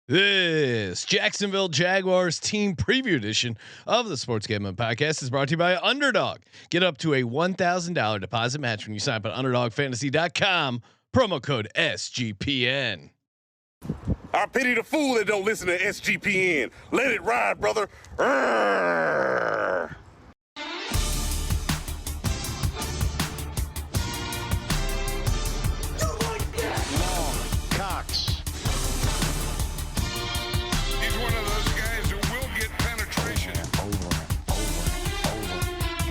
This Jacksonville Jaguars team preview edition of the Sports Gambling Podcast is brought to you by Underdog. Get up to a $1,000 deposit match when you sign up at UnderdogFantasy.com. Promo code SGPN. I pity the fool that don't listen to SGPN. Let it ride, brother. Urgh.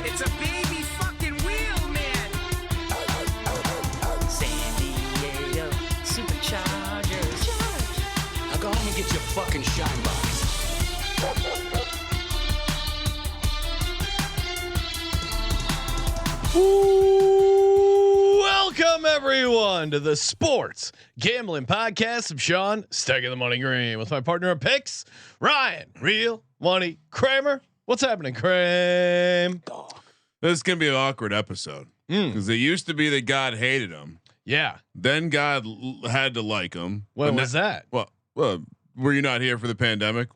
It's a baby fucking wheel, man. San Diego Superchargers. Now go home and get your fucking shine box. Welcome everyone to the Sports Gambling Podcast. I'm Sean, stacking the money green with my partner in picks, Ryan, Real Money Kramer. What's happening, Kramer? This is gonna be an awkward episode because it used to be that God hated him. Yeah. Then God had to like him. When was that? Well, were you not here for the pandemic?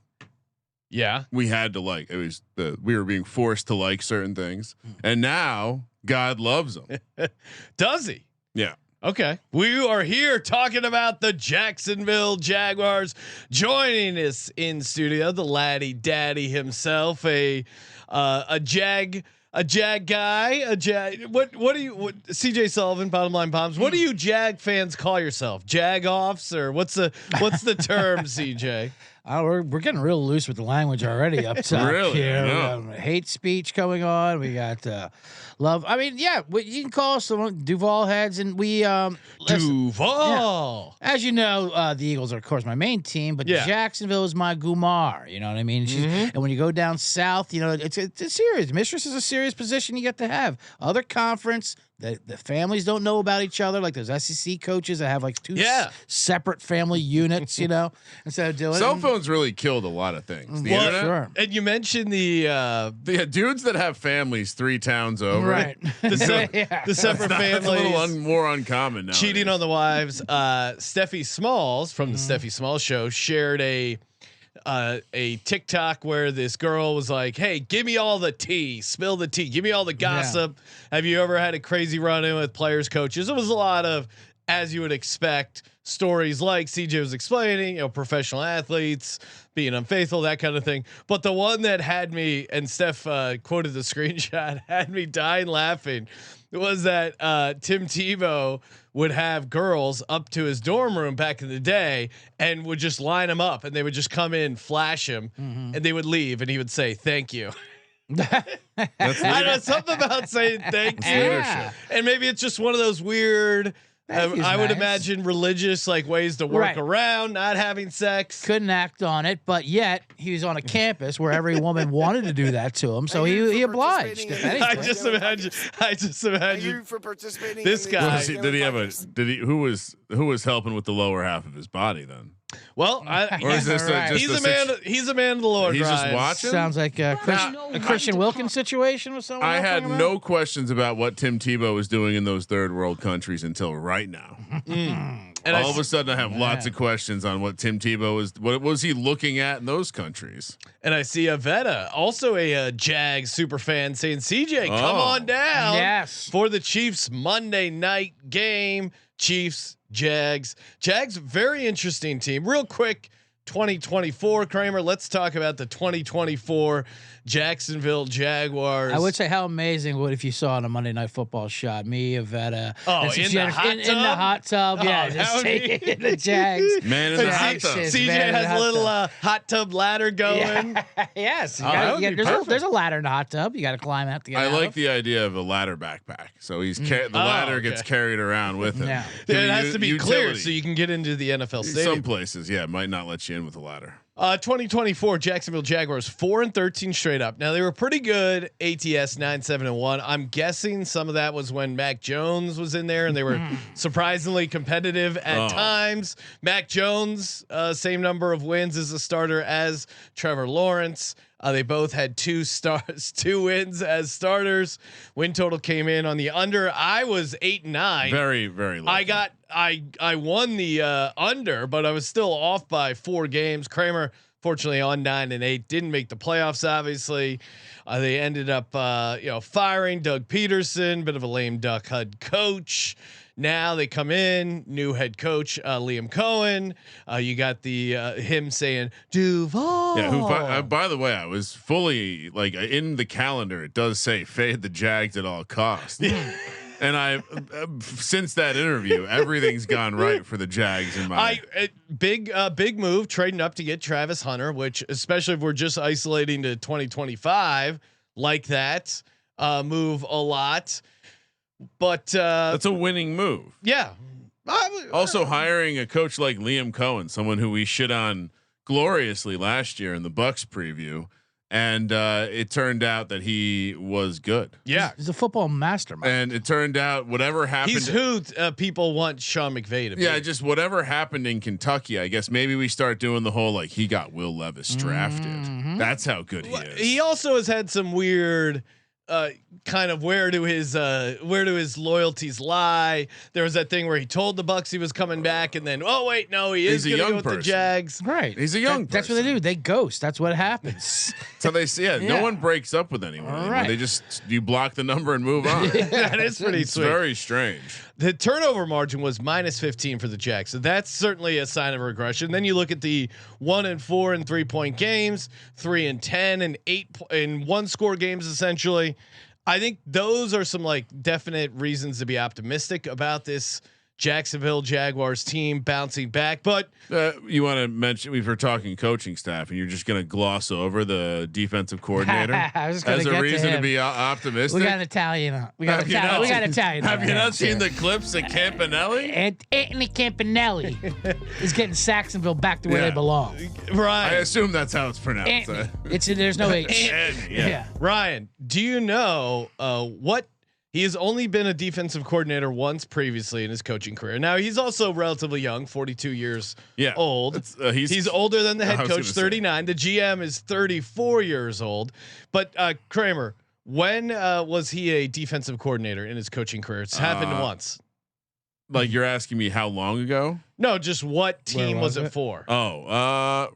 Yeah. We had to like. It was we were being forced to like certain things, and now God loves them. Does he? Yeah. Okay. We are here talking about the Jacksonville Jaguars. Joining us in studio, the laddie daddy himself, a Jag guy, what do you CJ Sullivan, Bottom Line Bombs. What do you Jag fans call yourself? Jag offs, or what's the term, CJ? We're getting real loose with the language already up top. Really? Here. Yeah. We got hate speech going on. We got love. I mean, yeah, you can call us Duval heads, and we Duval. Yeah. As you know, the Eagles are of course my main team, but Jacksonville is my Gumar. You know what I mean? And when you go down south, you know it's serious. Mistress is a serious position you get to have. Other conference. The families don't know about each other, like those SEC coaches that have like two separate family units, you know, instead of doing cell phones really killed a lot of things. The internet, sure. And you mentioned the dudes that have families 3 towns over, right? the separate That's families, a little more uncommon now. cheating on the wives. Steffi Smalls from the Steffi Smalls Show shared a TikTok where this girl was like, "Hey, give me all the tea, spill the tea, give me all the gossip. Have you ever had a crazy run-in with players, coaches?" It was a lot of, as you would expect, stories like CJ was explaining, you know, professional athletes being unfaithful, that kind of thing. But the one that had me, and Steph quoted the screenshot, had me dying laughing. It was that Tim Tebow would have girls up to his dorm room back in the day and would just line them up, and they would just come in, flash him, and they would leave, and he would say, "Thank you." That's I don't know, something about saying thank you. Yeah. And maybe it's just one of those weird, I would nice. imagine, religious like ways to work around not having sex. Couldn't act on it, but yet he was on a campus where every woman wanted to do that to him, so he obliged. I just imagine For participating this in the- guy. Who was helping with the lower half of his body then? Well, Or is this Right. he's a man. He's a man of the Lord. He's just Ryan. watching. Sounds like a Christian Wilkins situation with someone. I else had talking about? no questions about what Tim Tebow was doing in those third world countries until right now. And All of a sudden, I have lots of questions on what Tim Tebow was. What was he looking at in those countries? And I see Avetta, also a Jags super fan, saying, "CJ, come on down, Yes. for the Chiefs Monday night game. Chiefs, Jags, very interesting team. Real quick, 2024, Kramer. Let's talk about the 2024 Jacksonville Jaguars. I would say how amazing would if you saw on a Monday Night Football shot me, Avetta, and some in the hot in the hot tub, Oh, just taking the Jags. Man in the hot tub. CJ Man in the has a hot little tub. hot tub ladder going. Yes, you that gotta- would you be gotta- perfect. there's a ladder in the hot tub. You got to climb out to get I out like of. the idea of a ladder backpack. So he's the ladder gets okay. carried around with him. Yeah. It has to be clear utility. so you can get into the NFL stadium. Some places, might not let you in with a ladder. 2024 Jacksonville Jaguars 4-13 straight up. Now they were pretty good. ATS 9-7-1. I'm guessing some of that was when Mac Jones was in there and they were surprisingly competitive at times. Mac Jones, same number of wins as a starter as Trevor Lawrence. They both had 2 wins as starters. Win total came in on the under. I was 8-9. Very, very low. I won the under, but I was still off by 4 games. Kramer, fortunately, on 9-8, didn't make the playoffs. Obviously, they ended up firing Doug Peterson, bit of a lame duck head coach. Now they come in, new head coach Liam Cohen. You got the him saying Duval. Yeah. Who? By the way, I was fully like in the calendar. It does say fade the Jags at all costs. And I, since that interview, everything's gone right for the Jags in my big move trading up to get Travis Hunter, which especially if we're just isolating to 2025 like that, move a lot. But that's a winning move. Yeah. Also hiring a coach like Liam Cohen, someone who we shit on gloriously last year in the Bucks preview. And it turned out that he was good. Yeah, he's a football mastermind. And it turned out whatever happened. He's who people want Sean McVay to be. Yeah, just whatever happened in Kentucky. I guess maybe we start doing the whole like he got Will Levis drafted. That's how good he is. He also has had some weird. Kind of where do his loyalties lie? There was that thing where he told the Bucks he was coming back, and then he is going to go with the Jags. Right, he's a young. That's what they do. They ghost. That's what happens. So they say, yeah, no one breaks up with anyone. Right. They just you block the number and move on. That is pretty sweet. Very strange. The turnover margin was -15 for the Jags, so that's certainly a sign of regression. Then you look at the 1-4 and 3-point games, 3-10 and 8 in 1-score games. Essentially, I think those are some like definite reasons to be optimistic about this Jacksonville Jaguars team bouncing back. But you want to mention we were talking coaching staff, and you're just going to gloss over the defensive coordinator as a reason to be optimistic. We got an Italian. We got Italian. Have you not seen the clips of Campanelli? And Anthony Campanelli is getting Jacksonville back to where they belong. Right. I assume that's how it's pronounced. There's no H. Yeah. Ryan, do you know what? He has only been a defensive coordinator once previously in his coaching career. Now he's also relatively young, 42 years old. He's older than the head coach, 39. The GM is 34 years old. But Kramer, when was he a defensive coordinator in his coaching career? It's happened once. Like you're asking me how long ago? No, just what team was it for?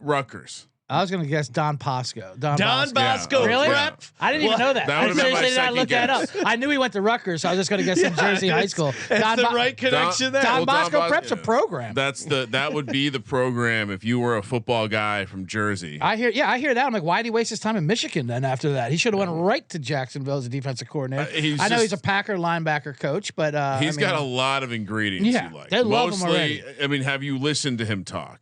Rutgers. I was gonna guess Don Bosco. Don Bosco. Really? Prep? I didn't even know that. I seriously did not look that up. I knew he went to Rutgers, so I was just gonna guess some Jersey high school. That's the right connection there. Don Bosco Prep's a program. That would be the program if you were a football guy from Jersey. I hear that. I'm like, why did he waste his time in Michigan then after that? He should have went right to Jacksonville as a defensive coordinator. I know he's a Packer linebacker coach, but he's got a lot of ingredients you like. They love him already. I mean, have you listened to him talk?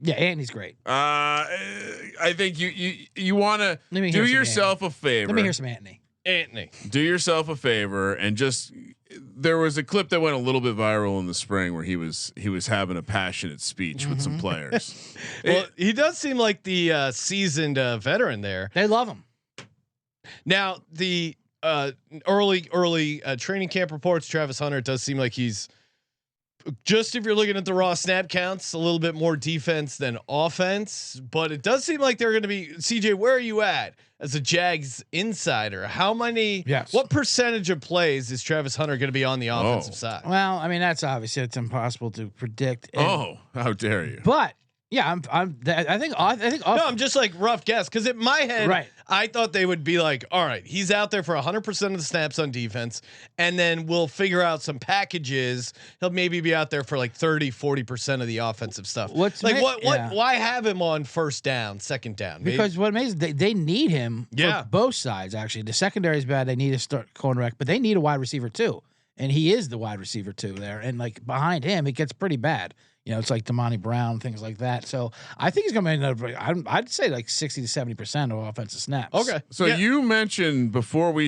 Yeah, Anthony's great. I think you want to do yourself a favor. Let me hear some Anthony. Do yourself a favor and just. There was a clip that went a little bit viral in the spring where he was having a passionate speech with some players. Well, he does seem like the seasoned veteran there. They love him. Now the early training camp reports, Travis Hunter, it does seem like he's. Just if you're looking at the raw snap counts, a little bit more defense than offense, but it does seem like they're going to be. CJ, where are you at as a Jags insider? How many? Yes. What percentage of plays is Travis Hunter going to be on the offensive side? Well, I mean that's obviously it's impossible to predict. How dare you? But yeah, I think. No, I'm just like rough guess because in my head, I thought they would be like, all right, he's out there for 100% of the snaps on defense, and then we'll figure out some packages. He'll maybe be out there for like 30-40% of the offensive stuff. Why have him on first down, second down? Because what amazes they need him for both sides. Actually, the secondary is bad. They need a start cornerback, but they need a wide receiver too, and he is the wide receiver too there. And like behind him, it gets pretty bad. You know, it's like Damani Brown, things like that. So I think he's going to end up. I'd say like 60 to 70% of offensive snaps. Okay. So you mentioned before we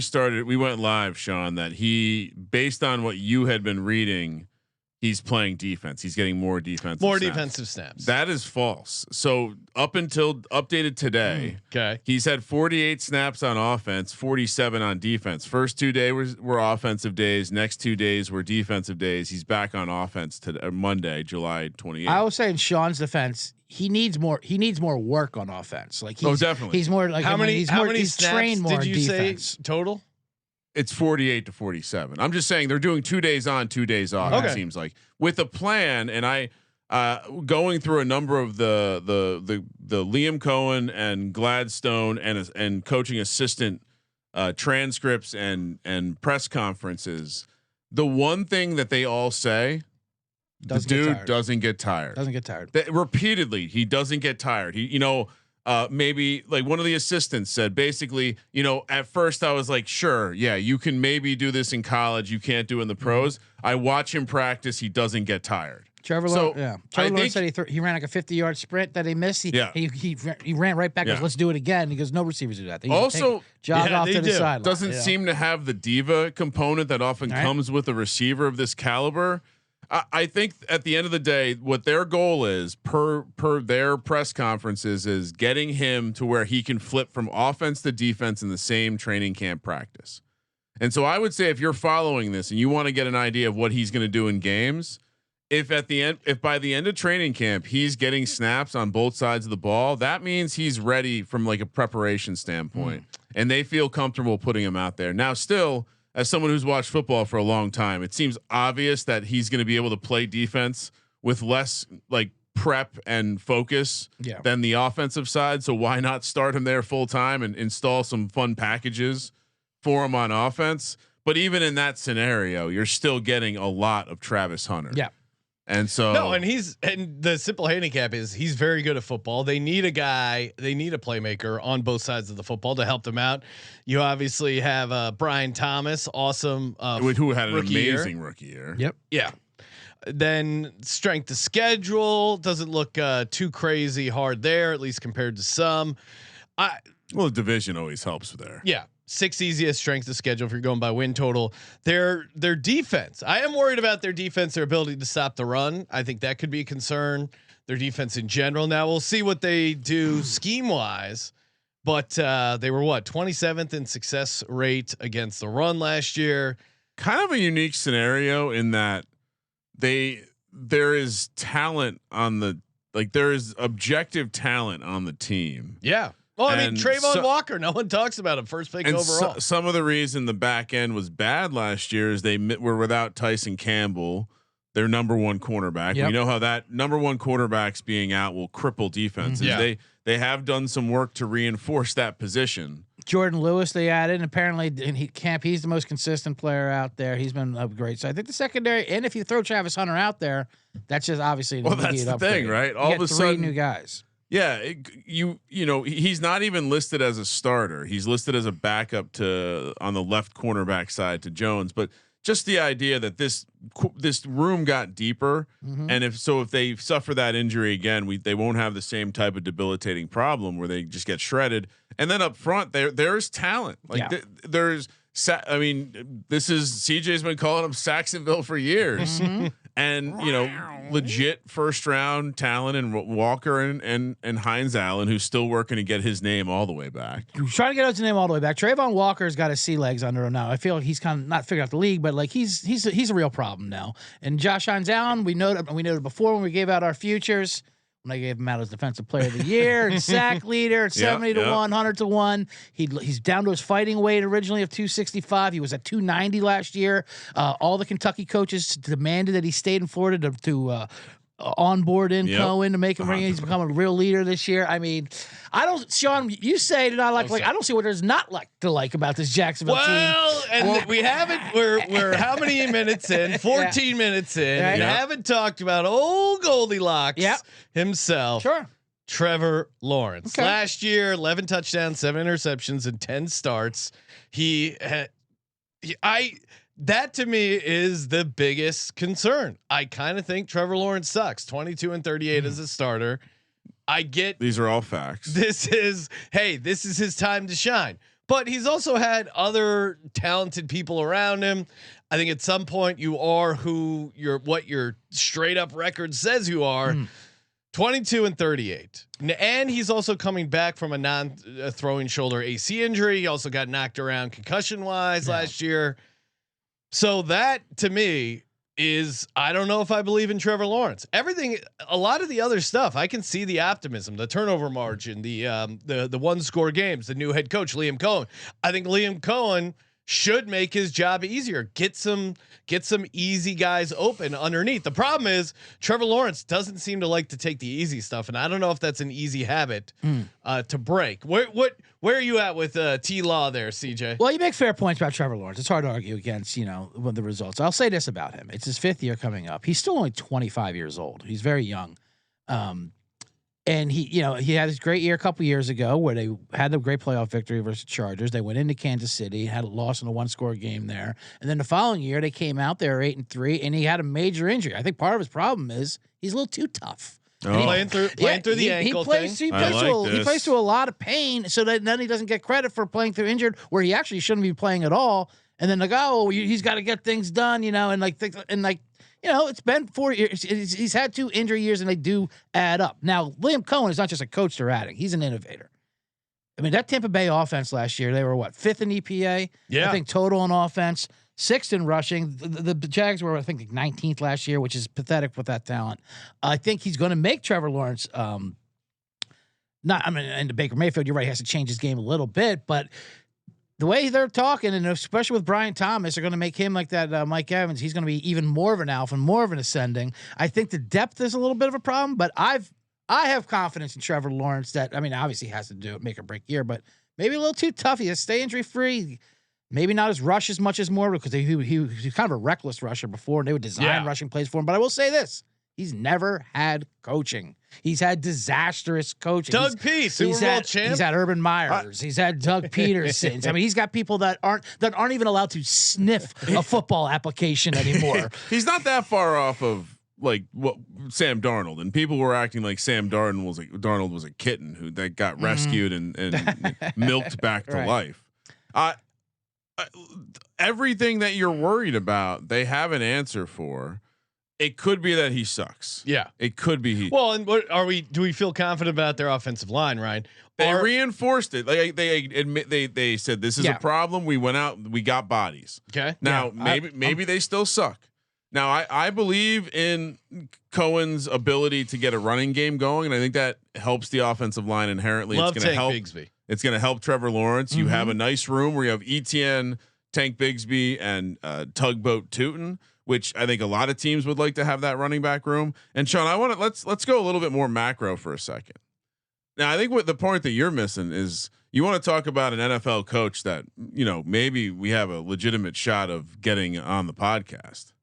went live, Sean, that he, based on what you had been reading, he's playing defense. He's getting more defensive defensive snaps. That is false. So up until updated today, okay, he's had 48 snaps on offense, 47 on defense. First 2 days were offensive days. Next 2 days were defensive days. He's back on offense today, Monday, July 28th. I will say in Sean's defense, he needs more work on offense. Like definitely. He's more like how many he's snaps trained more did you defense. say total? It's 48 to 47. I'm just saying they're doing 2 days on, 2 days off. Okay. It seems like with a plan. And I going through a number of the Liam Cohen and Gladstone and coaching assistant transcripts and press conferences. The one thing that they all say, the dude doesn't get tired. Doesn't get tired. Repeatedly, he doesn't get tired. He, maybe like one of the assistants said, basically, at first I was like, sure, yeah, you can maybe do this in college. You can't do it in the pros. I watch him practice. He doesn't get tired. Trevor Lawrence said he ran like a 50-yard sprint that he missed. He ran right back. Goes, let's do it again. He goes, no receivers do that. They also jog off to the sideline. Doesn't seem to have the diva component that often comes with a receiver of this caliber. I think at the end of the day, what their goal is per their press conferences is getting him to where he can flip from offense to defense in the same training camp practice. And so I would say if you're following this and you want to get an idea of what he's going to do in games, if by the end of training camp, he's getting snaps on both sides of the ball, that means he's ready from like a preparation standpoint and they feel comfortable putting him out there. Now, still, as someone who's watched football for a long time, it seems obvious that he's going to be able to play defense with less like prep and focus than the offensive side. So why not start him there full time and install some fun packages for him on offense? But even in that scenario, you're still getting a lot of Travis Hunter. Yeah. And so and the simple handicap is he's very good at football. They need a playmaker on both sides of the football to help them out. You obviously have Brian Thomas, awesome, who had an amazing rookie year. Yep. Yeah. Then strength of schedule doesn't look too crazy hard there, at least compared to some. The division always helps there. Yeah. 6th easiest strength of schedule if you're going by win total. Their defense. I am worried about their defense, their ability to stop the run. I think that could be a concern. Their defense in general. Now we'll see what they do scheme wise, but they were 27th in success rate against the run last year. Kind of a unique scenario in that there is talent on there is objective talent on the team. Yeah. Well, I mean, Trayvon Walker, no one talks about him. First pick overall. Some of the reason the back end was bad last year is they were without Tyson Campbell, their number one cornerback. Yep. We know how that number one cornerbacks being out will cripple defenses. Yeah. They have done some work to reinforce that position. Jordan Lewis they added, and apparently in camp he's the most consistent player out there. He's been great. So I think the secondary, and if you throw Travis Hunter out there, that's just obviously an that's the upgrade. thing, right? All of a 3 sudden, new guys. Yeah, he's not even listed as a starter. He's listed as a backup on the left cornerback side to Jones. But just the idea that this room got deeper, and if they suffer that injury again, they won't have the same type of debilitating problem where they just get shredded. And then up front, there's talent. There's. This is CJ's been calling them Saxonville for years. And legit first round talent in Walker and Hines Allen, who's still working to get his name all the way back. Trying to get his name all the way back. Trayvon Walker's got his sea legs under him now. I feel like he's kind of not figured out the league, but like he's a real problem now. And Josh Hines Allen, we noted before when we gave out our futures. When I gave him out as defensive player of the year and sack leader at 70 to 1, 100 to 1. He's down to his fighting weight originally of 265. He was at 290 last year. All the Kentucky coaches demanded that he stayed in Florida to onboard in Cohen to make him ring. He's become a real leader this year. I mean, Sean, you say that I like I don't see what there's not to like about this Jacksonville team. Well, and we haven't. We're how many minutes in? 14 minutes in. Right. We haven't talked about old Goldilocks himself. Sure. Trevor Lawrence. Okay. Last year, 11 touchdowns, 7 interceptions, and 10 starts. That to me is the biggest concern. I kind of think Trevor Lawrence sucks. 22 and 38 as a starter. I get these are all facts. this is his time to shine. but he's also had other talented people around him. I think at some point you are what your straight up record says you are. 22-38, and he's also coming back from a non-throwing shoulder AC injury. He also got knocked around concussion wise last year. So that to me is, I don't know if I believe in Trevor Lawrence. A lot of the other stuff, I can see the optimism, the turnover margin, the one score games, the new head coach Liam Cohen. I think Liam Cohen should make his job easier. Get some easy guys open underneath. The problem is Trevor Lawrence doesn't seem to like to take the easy stuff, and I don't know if that's an easy habit to break. Where are you at with T Law there, CJ? Well, you make fair points about Trevor Lawrence. It's hard to argue against, the results. I'll say this about him: it's his 5th year coming up. He's still only 25 years old. He's very young. And he had his great year a couple years ago where they had the great playoff victory versus Chargers. They went into Kansas City, had a loss in a 1-score game there. And then the following year they came out there 8-3 and he had a major injury. I think part of his problem is he's a little too tough. Playing through the ankle thing. He plays through a lot of pain, so that then he doesn't get credit for playing through injured where he actually shouldn't be playing at all. And then he's got to get things done, it's been 4 years. He's had 2 injury years, and they do add up. Now, Liam Cohen is not just a coach they're adding; he's an innovator. I mean, that Tampa Bay offense last year, they were 5th in EPA. Yeah, I think total in offense, 6th in rushing. The Jags were, I think, 19th last year, which is pathetic with that talent. I think he's going to make Trevor Lawrence. And the Baker Mayfield, you're right, he has to change his game a little bit, but the way they're talking, and especially with Brian Thomas, they're going to make him like that Mike Evans. He's going to be even more of an alpha and more of an ascending. I think the depth is a little bit of a problem, but I have confidence in Trevor Lawrence that, obviously he has to do it, make or break year, but maybe a little too tough. He has to stay injury free. Maybe not as rush as much as more because he was kind of a reckless rusher before, and they would design rushing plays for him. But I will say this: he's never had coaching. He's had disastrous coaching. Doug P, Super Bowl champ. He's had Urban Meyers. He's had Doug Peterson. He's got people that aren't even allowed to sniff a football application anymore. He's not that far off of like what Sam Darnold, and people were acting like Sam Darnold was a kitten that got rescued and milked back to life. Everything that you're worried about, they have an answer for. It could be that he sucks. Yeah, it could be he. Well, and do we feel confident about their offensive line, Ryan? They reinforced it. Like they admit they said this is a problem. We went out, we got bodies. Okay. Now maybe they still suck. Now I believe in Cohen's ability to get a running game going, and I think that helps the offensive line inherently. Love it's going to help Bigsby. It's going to help Trevor Lawrence. You have a nice room where you have ETN, Tank Bigsby, and Tugboat Tootin, which I think a lot of teams would like to have that running back room. And Sean, let's go a little bit more macro for a second. Now, I think what the point that you're missing is you want to talk about an NFL coach that, maybe we have a legitimate shot of getting on the podcast.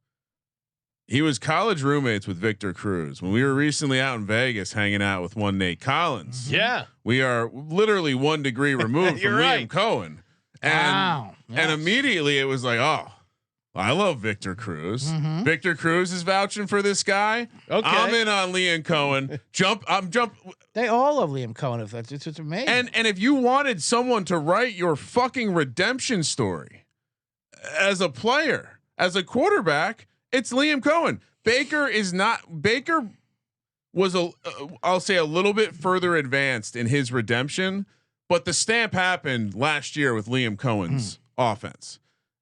He was college roommates with Victor Cruz when we were recently out in Vegas hanging out with one Nate Collins. Yeah, we are literally 1 degree removed from Liam Cohen. And and immediately it was like, oh, I love Victor Cruz. Victor Cruz is vouching for this guy. Okay, I'm in on Liam Cohen. I'm jump. They all love Liam Cohen. It's amazing. And if you wanted someone to write your fucking redemption story as a player, as a quarterback, it's Liam Cohen. Baker was I'll say a little bit further advanced in his redemption, but the stamp happened last year with Liam Cohen's offense.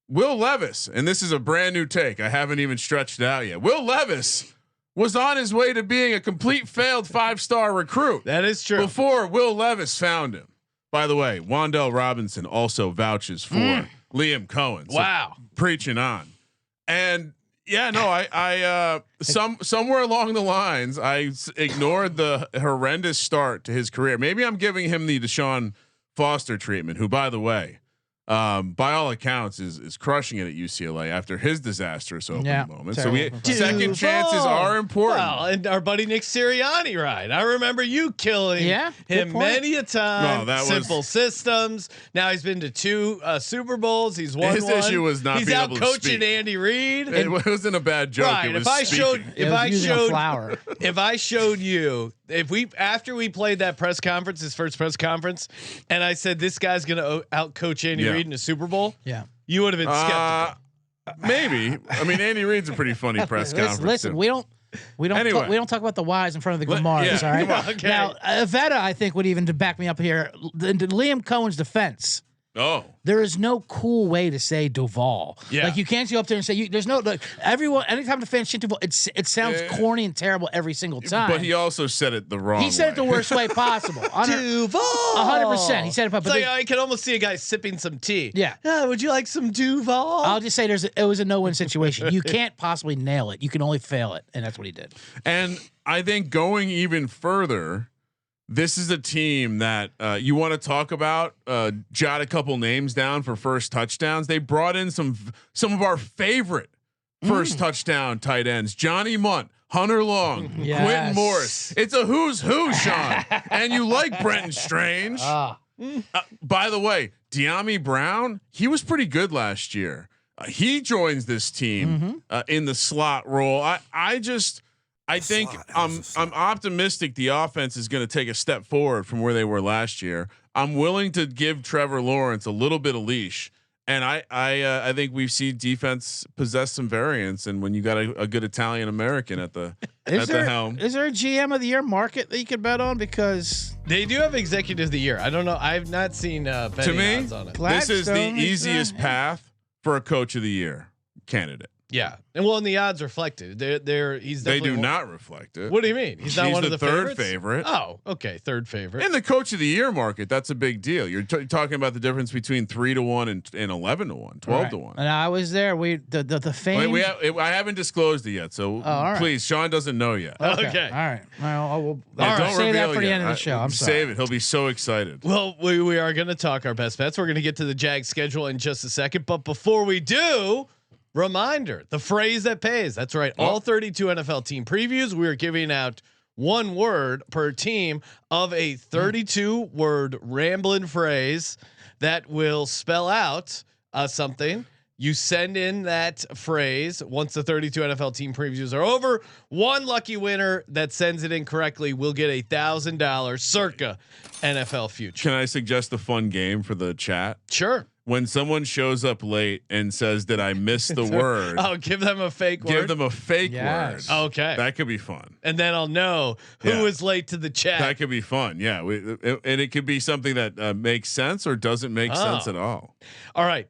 Will Levis, and this is a brand new take, I haven't even stretched it out yet. Will Levis was on his way to being a complete failed 5-star recruit. That is true. Before Will Levis found him. By the way, Wan'Dale Robinson also vouches for Liam Cohen. So wow, preaching on. And yeah, no, I somewhere along the lines, I ignored the horrendous start to his career. Maybe I'm giving him the Deshaun Foster treatment, who, by the way, by all accounts is crushing it at UCLA after his disastrous opening moment. So second chances are important. Well, and our buddy Nick Sirianni, right? I remember you killing him many a time. No, Simple systems. Now he's been to 2 Super Bowls. He's won his one. issue was not he's being out able to coaching speak. Andy Reid. It wasn't a bad joke. Right. It was If I showed you, after we played that press conference, his first press conference, and I said this guy's gonna out coach Andy Reid in a Super Bowl, you would have been skeptical. Maybe. I mean, Andy Reid's a pretty funny press conference. Listen, we don't talk about the whys in front of the Gumars. All right. Okay. Now, Vetta, I think, would even to back me up here. In Liam Cohen's defense. Oh, there is no cool way to say Duval. Yeah. Like you can't go up there and say there's no everyone. Anytime the fans shit Duval, it sounds corny and terrible every single time. but he also said it the wrong way. He said it the worst way possible. Duval, 100%. He said it. But I can almost see a guy sipping some tea. Yeah. Would you like some Duval? I'll just say it was a no-win situation. You can't possibly nail it. You can only fail it, and that's what he did. And I think going even further, this is a team that you want to talk about. Jot a couple names down for first touchdowns. They brought in some of our favorite first touchdown tight ends: Johnny Munt, Hunter Long, Quentin Morris. It's a who's who, Sean. And you like Brenton Strange. By the way, De'Ami Brown, he was pretty good last year. He joins this team in the slot role. I think I'm optimistic the offense is going to take a step forward from where they were last year. I'm willing to give Trevor Lawrence a little bit of leash, and I think we see defense possess some variance. And when you got a good Italian American at the helm, is there a GM of the year market that you could bet on? Because they do have executive of the year. I don't know. I've not seen betting odds on it. This is the easiest path for a coach of the year candidate. Yeah, and the odds reflected. They do not reflect it. What do you mean? He's not one of the third favorites? favorite. Oh, okay, third favorite. In the coach of the year market, that's a big deal. You're talking about the difference between 3-1 and 11-1, 12-1. And I was there. The fame. I haven't disclosed it yet, so please, Sean doesn't know yet. Okay. All right. Well, I will. Don't say that reveal for the yet. end of the show. I'm sorry. Save it. He'll be so excited. Well, we are going to talk our best bets. We're going to get to the Jags schedule in just a second, but before we do. Reminder, the phrase that pays. That's right. All 32 NFL team previews. We are giving out 1 word per team of a 32 word rambling phrase that will spell out something. You send in that phrase once the 32 NFL team previews are over. 1 lucky winner that sends it in correctly will get $1,000 circa NFL future. Can I suggest a fun game for the chat? Sure. When someone shows up late and says, "Did I miss the word?" Give them a fake word. Give them a fake word. Okay, that could be fun. And then I'll know who is late to the chat. That could be fun. Yeah, and it could be something that makes sense or doesn't make sense at all. All right,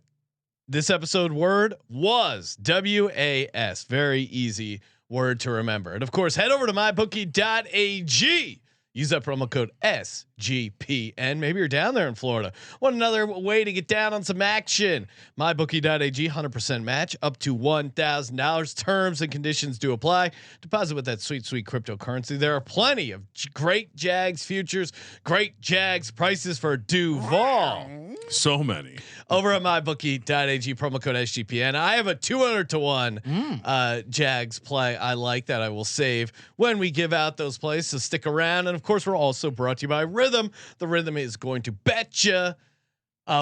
this episode word was WAS. Very easy word to remember. And of course, head over to mybookie.ag. Use that promo code SGPN. Maybe you're down there in Florida. Want another way to get down on some action? MyBookie.ag, 100% match up to $1,000. Terms and conditions do apply. Deposit with that sweet cryptocurrency. There are plenty of great Jags futures, great Jags prices for Duval. So many. Over at MyBookie.ag, promo code SGPN. I have a 200-1 Jags play. I like that. I will save when we give out those plays. So stick around. And of course, we're also brought to you by Rhythm. The Rhythm is going to bet you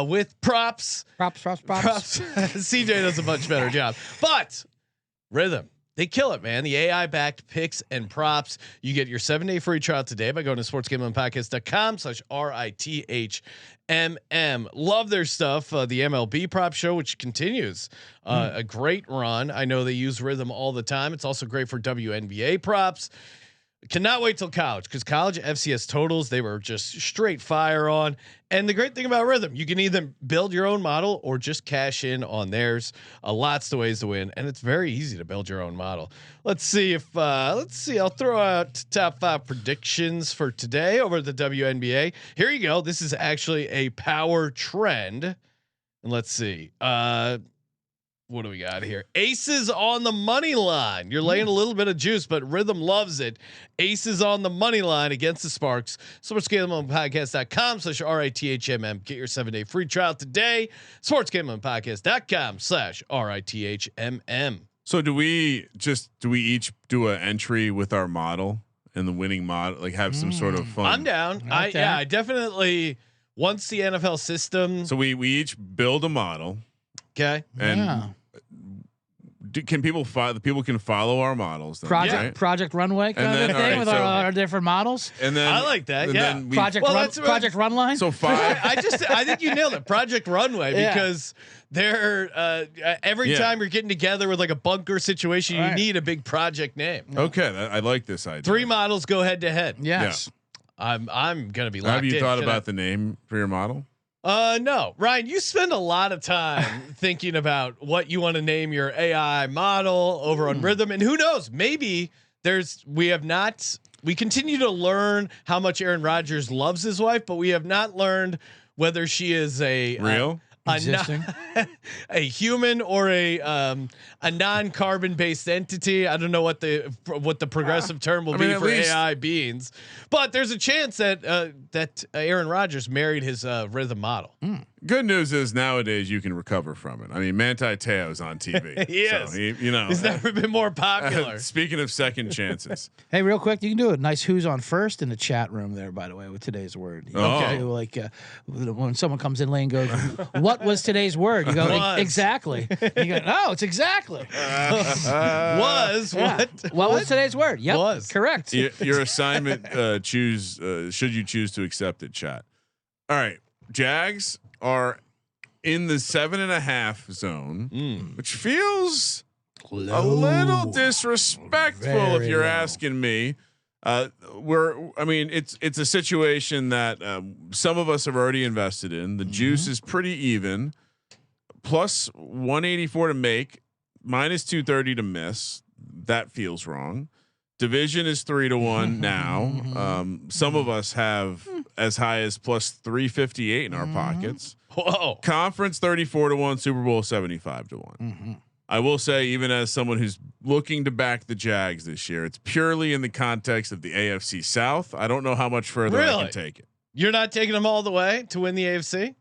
with props. Props. CJ does a much better job, but Rhythm, they kill it, man. The AI backed picks and props. You get your 7-day free trial today by going to sportsgamblingpodcast.com/RITHMM. Love their stuff. The MLB prop show, which continues a great run. I know they use Rhythm all the time. It's also great for WNBA props. Cannot wait till college, because college FCS totals, they were just straight fire on. And the great thing about Rhythm, you can either build your own model or just cash in on theirs. Lots of ways to win, and it's very easy to build your own model. Let's see. I'll throw out top 5 predictions for today over the WNBA. Here you go. This is actually a power trend, and let's see. What do we got here? Aces on the money line. You're laying a little bit of juice, but Rhythm loves it. Aces on the money line against the Sparks. SportsGamblingPodcast.com/RITHMM. Get your 7-day free trial today. SportsGamblingPodcast.com/RITHMM. So do we each do an entry with our model and the winning model, like have some sort of fun? I'm down. I definitely once the NFL system. So we each build a model. Okay. And can people can follow our models? Then, Project Runway kind of thing with our different models. And then I like that. Yeah. Project Runline. So 5. I think you nailed it. Project Runway, because they're every time you're getting together with like a bunker situation, you need a big project name. Okay, I like this idea. 3 models go head to head. Yes. Yeah. I'm gonna be locked in. Have you thought about the name for your model? No, Ryan, you spend a lot of time thinking about what you want to name your AI model over on Rhythm, and who knows, maybe we continue to learn how much Aaron Rodgers loves his wife, but we have not learned whether she is a real a human or a non-carbon based entity. I don't know what the progressive term will be for AI beings, but there's a chance that Aaron Rodgers married his Rhythm model. Good news is nowadays you can recover from it. I mean, Manti Te'o's on TV. He is. So he's never been more popular. Speaking of second chances, hey, real quick, you can do a nice "Who's on first" in the chat room there. By the way, with today's word. Okay. Like when someone comes in, Lane goes, "What was today's word?" You go, "Exactly." You go, "No, it's exactly." What? What was today's word? Yep, was correct. Your assignment. Should you choose to accept it, chat. All right, Jags are in the 7.5 zone, which feels a little disrespectful if you're asking me. It's a situation that some of us have already invested in. The juice is pretty even. Plus 184 to make, minus 230 to miss. That feels wrong. Division is 3-1 now. Some of us have as high as plus 358 in our pockets. Whoa. Conference 34-1, Super Bowl 75-1. I will say, even as someone who's looking to back the Jags this year, it's purely in the context of the AFC South. I don't know how much further I can take it. You're not taking them all the way to win the AFC?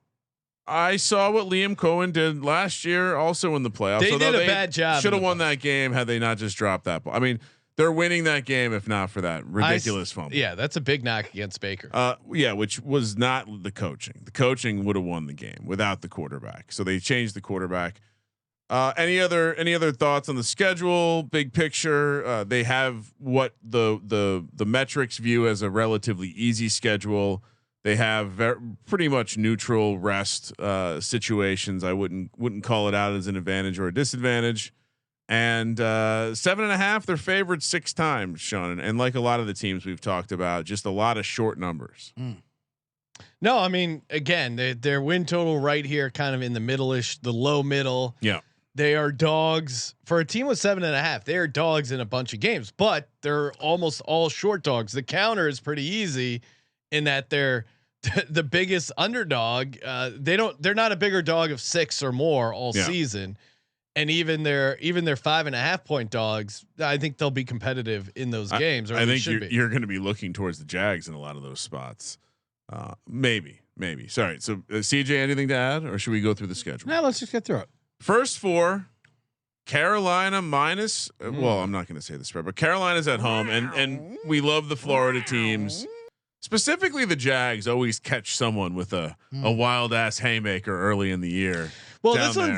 I saw what Liam Cohen did last year, also in the playoffs. They did a bad job. Should have won that game had they not just dropped that ball. I mean, they're winning that game if not for that ridiculous fumble. Yeah, that's a big knock against Baker. Which was not the coaching. The coaching would have won the game without the quarterback. So they changed the quarterback. Any other thoughts on the schedule? Big picture. They have what the metrics view as a relatively easy schedule. They have pretty much neutral rest situations. I wouldn't call it out as an advantage or a disadvantage. And 7.5, they're favored 6 times, Sean. And like a lot of the teams we've talked about, just a lot of short numbers. No, I mean, again, their win total right here, kind of in the middle-ish, the low middle. Yeah. They are dogs for a team with 7.5. They are dogs in a bunch of games, but they're almost all short dogs. The counter is pretty easy in that they're the biggest underdog. They're not a bigger dog of 6 or more all season. And even their 5.5 point dogs, I think they'll be competitive in those games. Or I think you're going to be looking towards the Jags in a lot of those spots. Maybe. Sorry. So CJ, anything to add, or should we go through the schedule? No, let's just get through it. First 4, Carolina minus. Well, I'm not going to say the spread, but Carolina's at home, and we love the Florida teams. Specifically, the Jags always catch someone with a wild ass haymaker early in the year. Well,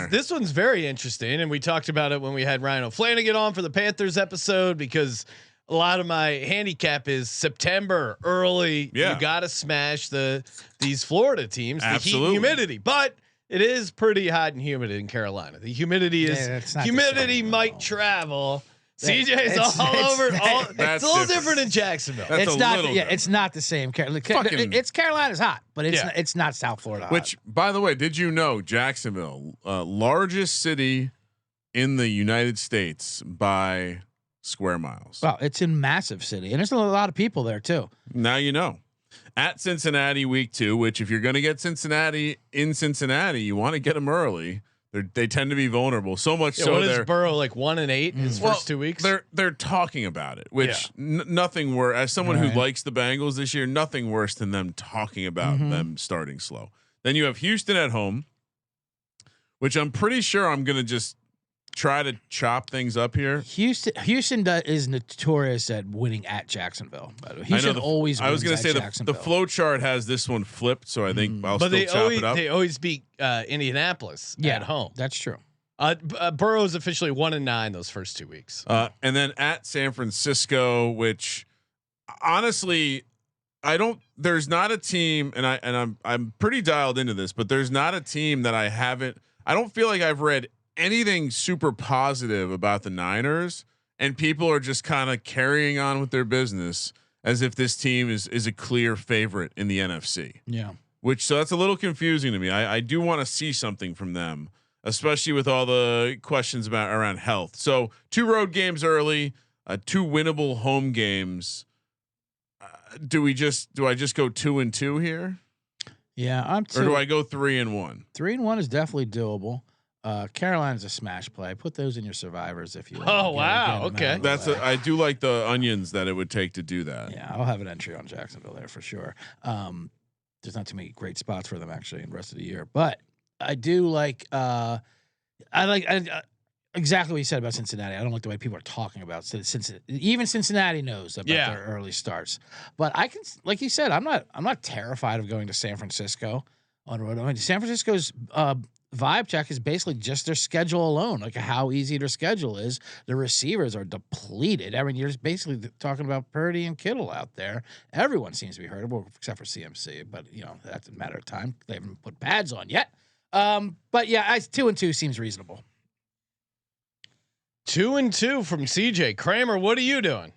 this one's very interesting, and we talked about it when we had Ryan O'Flanagan on for the Panthers episode, because a lot of my handicap is September early. Yeah. You got to smash these Florida teams, Absolutely. the heat and humidity, but it is pretty hot and humid in Carolina. The humidity humidity might travel. CJ's all over. It's a little different in Jacksonville. It's not the same. It's Carolina's hot, but it's not South Florida. Which, by the way, did you know Jacksonville, largest city in the United States by square miles? Well, it's a massive city, and there's a lot of people there too. Now you know. At Cincinnati, week 2. Which, if you're going to get Cincinnati in Cincinnati, you want to get them early. They tend to be vulnerable. So much so what is they're Burrow like 1-8 in his first 2 weeks? They're talking about it, which nothing worse. As someone who likes the Bengals this year, nothing worse than them talking about them starting slow. Then you have Houston at home, which I'm pretty sure I'm going to just try to chop things up here. Houston is notorious at winning at Jacksonville. By the way. Houston always. I was going to say the flow chart has this one flipped, so I think I'll still chop it up. They always beat Indianapolis at home. That's true. Burrow's officially 1-9 those first 2 weeks. And then at San Francisco, which honestly, I don't. There's not a team, and I'm pretty dialed into this, but there's not a team that I haven't. I don't feel like I've read anything super positive about the Niners, and people are just kind of carrying on with their business as if this team is a clear favorite in the NFC. Yeah. So that's a little confusing to me. I do want to see something from them, especially with all the questions around health. So 2 road games early, 2 winnable home games. Do I just go 2-2 here? Yeah, I'm 2. Or do I go 3-1? 3-1 is definitely doable. Carolina's a smash play. Put those in your survivors if you want. Oh wow, okay. I do like the onions that it would take to do that. Yeah, I'll have an entry on Jacksonville there for sure. There's not too many great spots for them actually in the rest of the year, but I do like. I exactly what you said about Cincinnati. I don't like the way people are talking about Cincinnati. Even Cincinnati knows about their early starts. But I can, like you said, I'm not terrified of going to San Francisco on road. I mean, San Francisco's vibe check is basically just their schedule alone, like how easy their schedule is. The receivers are depleted. I mean, you're just basically talking about Purdy and Kittle out there. Everyone seems to be hurt, well, except for CMC. But that's a matter of time. They haven't put pads on yet. But yeah, 2-2 seems reasonable. 2-2 from CJ Kramer. What are you doing?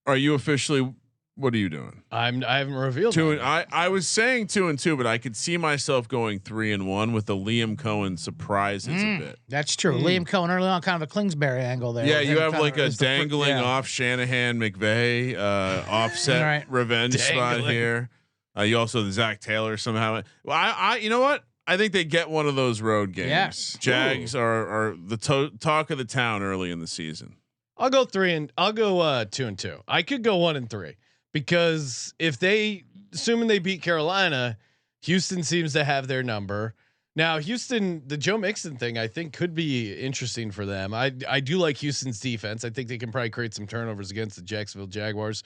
Are you officially? What are you doing? I haven't revealed. I was saying 2-2, but I could see myself going 3-1 with the Liam Cohen surprises a bit. That's true. Liam Cohen early on, kind of a Kingsbury angle there. Yeah, you have like a dangling off Shanahan McVay offset revenge spot here. You also the Zach Taylor somehow. Well, I you know what? I think they get one of those road games. Yes. Jags are the talk of the town early in the season. I'll go 2-2. I could go 1-3 because assuming they beat Carolina, Houston seems to have their number. Now Houston, the Joe Mixon thing, I think could be interesting for them. I do like Houston's defense. I think they can probably create some turnovers against the Jacksonville Jaguars.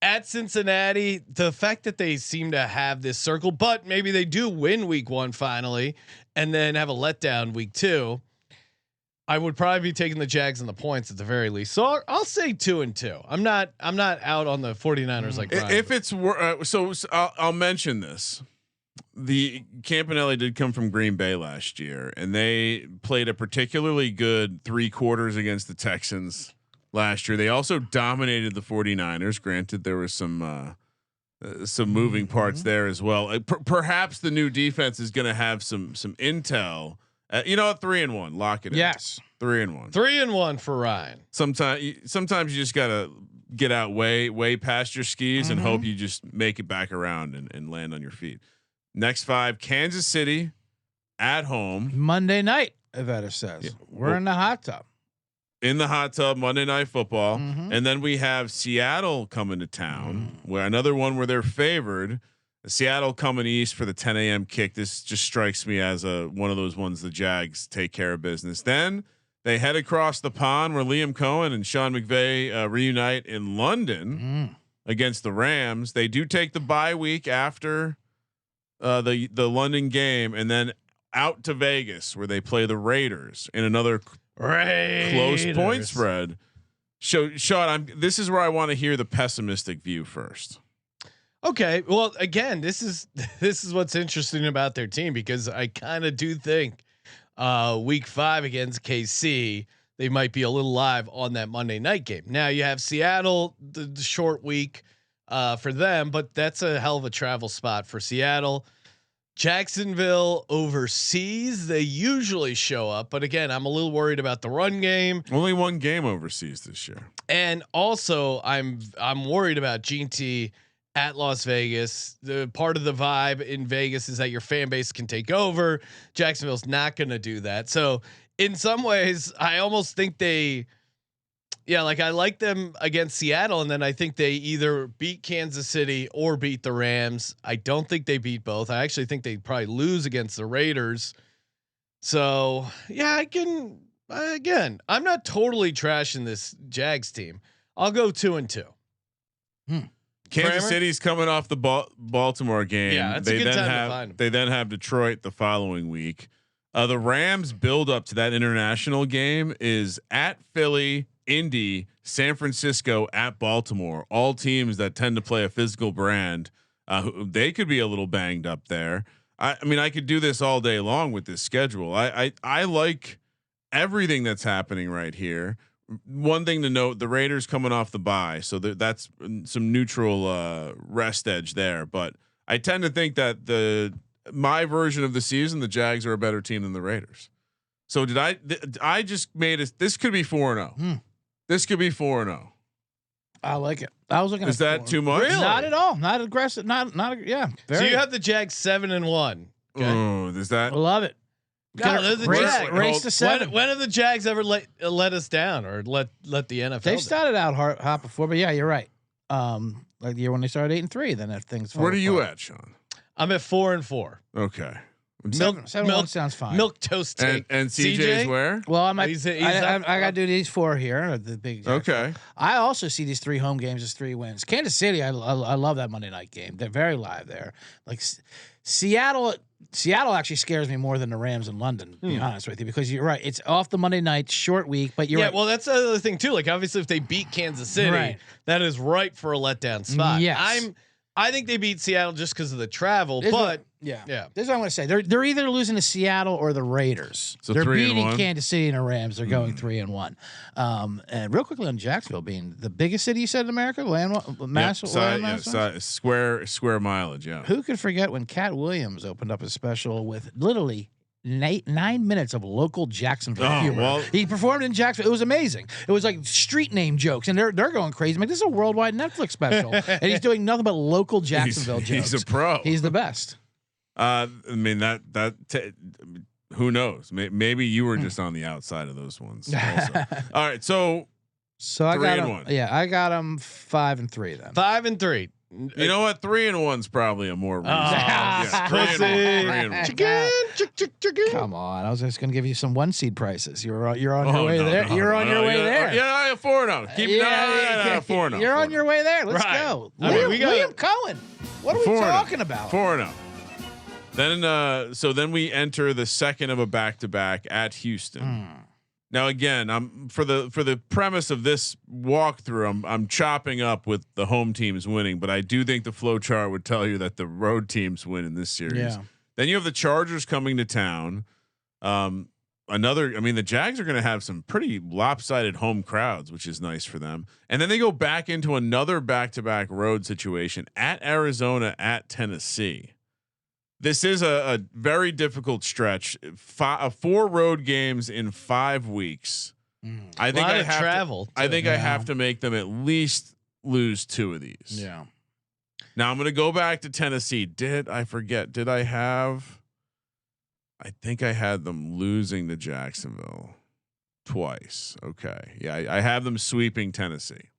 At Cincinnati, the fact that they seem to have this circle, but maybe they do win week 1 finally, and then have a letdown week 2. I would probably be taking the Jags and the points at the very least. So I'll say 2-2. I'm not out on the 49ers like Brian. If it's so I'll mention this. The Campanelli did come from Green Bay last year, and they played a particularly good 3 quarters against the Texans last year. They also dominated the 49ers. Granted, there was some moving parts there as well. Perhaps the new defense is going to have some intel. 3-1, lock it in. Yes, 3-1. 3-1 for Ryan. Sometimes you just gotta get out way past your skis and hope you just make it back around and land on your feet. Next 5: Kansas City at home Monday night. Iveta says we're in the hot tub. In the hot tub, Monday Night Football, and then we have Seattle coming to town, where another one where they're favored. Seattle coming east for the 10 a.m. kick. This just strikes me as one of those ones the Jags take care of business. Then they head across the pond where Liam Cohen and Sean McVay reunite in London against the Rams. They do take the bye week after the London game, and then out to Vegas where they play the Raiders in another close point spread. So, Sean, this is where I want to hear the pessimistic view first. Okay, well, again, this is what's interesting about their team, because I kind of do think week 5 against KC they might be a little live on that Monday night game. Now you have Seattle, the short week for them, but that's a hell of a travel spot for Seattle. Jacksonville overseas, they usually show up, but again, I'm a little worried about the run game. Only one game overseas this year, and also I'm worried about GT at Las Vegas. The part of the vibe in Vegas is that your fan base can take over. Jacksonville's not going to do that. So in some ways, I almost think like I like them against Seattle, and then I think they either beat Kansas City or beat the Rams. I don't think they beat both. I actually think they probably lose against the Raiders. So yeah, again, I'm not totally trashing this Jags team. I'll go 2-2. Kansas City's coming off the Baltimore game. Yeah, that's a good time to find them. They then have Detroit the following week. The Rams build up to that international game is at Philly, Indy, San Francisco, at Baltimore. All teams that tend to play a physical brand. They could be a little banged up there. I mean, I could do this all day long with this schedule. I like everything that's happening right here. One thing to note: the Raiders coming off the bye, so that's some neutral rest edge there. But I tend to think that my version of the season, the Jags are a better team than the Raiders. So I just made it. This could be 4-0. This could be 4-0. I like it. I was looking. Is that too much? Really? Not at all. Not aggressive. Not. Yeah. So you have the Jags 7-1. Okay. Oh, is that? I love it. No, they're the race, Jags. race to 7. When have the Jags ever let us down or let the NFL? They down? started out hot before, but yeah, you're right. Like the year when they started 8-3, then that thing's. Where are you at, Sean? I'm at 4-4. Okay. Milk 7-1 sounds fine. Milk toast steak. And CJ's where? Well, I got to do these 4 here. The big. Okay. I also see these 3 home games as 3 wins. Kansas City, I love that Monday night game. They're very live there. Like Seattle actually scares me more than the Rams in London, to be honest with you, because you're right. It's off the Monday night, short week, but you're right. Well, that's the other thing too. Like obviously, if they beat Kansas City, that is ripe for a letdown spot. Yes. I think they beat Seattle just because of the travel, but yeah. This is what I'm going to say. They're either losing to Seattle or the Raiders. So they're 3-1. beating Kansas City and the Rams. They're going 3-1. And real quickly on Jacksonville being the biggest city you said in America, square mileage. Yeah. Who could forget when Cat Williams opened up a special with literally 9 minutes of local Jacksonville humor. Well, he performed in Jacksonville. It was amazing. It was like street name jokes, and they're going crazy. I'm like, this is a worldwide Netflix special, and he's doing nothing but local Jacksonville jokes. He's a pro. He's the best. I mean who knows? Maybe you were just on the outside of those ones. Also. All right, so I got 3-1. Yeah, I got them 5-3 then. 5-3. You know what? 3-1's probably a more reasonable. Yeah, 3-1. Chicken. Come on, I was just gonna give you some 1 seed prices. You're on your way there. You're on your way there. Yeah, 4-0. Keep 4-0. You're on your way there. Let's go. Liam Cohen. What are we talking about? 4-0. Then then we enter the second of a back-to-back at Houston. Now again, I'm for the premise of this walkthrough, I'm chopping up with the home teams winning, but I do think the flow chart would tell you that the road teams win in this series. Yeah. Then you have the Chargers coming to town. The Jags are going to have some pretty lopsided home crowds, which is nice for them. And then they go back into another back-to-back road situation at Arizona, at Tennessee. This is a very difficult stretch. 4 road games in 5 weeks. I think I have travel. I think I have to make them at least lose 2 of these. Yeah. Now I'm going to go back to Tennessee. I think I had them losing to Jacksonville twice. Okay. Yeah. I have them sweeping Tennessee.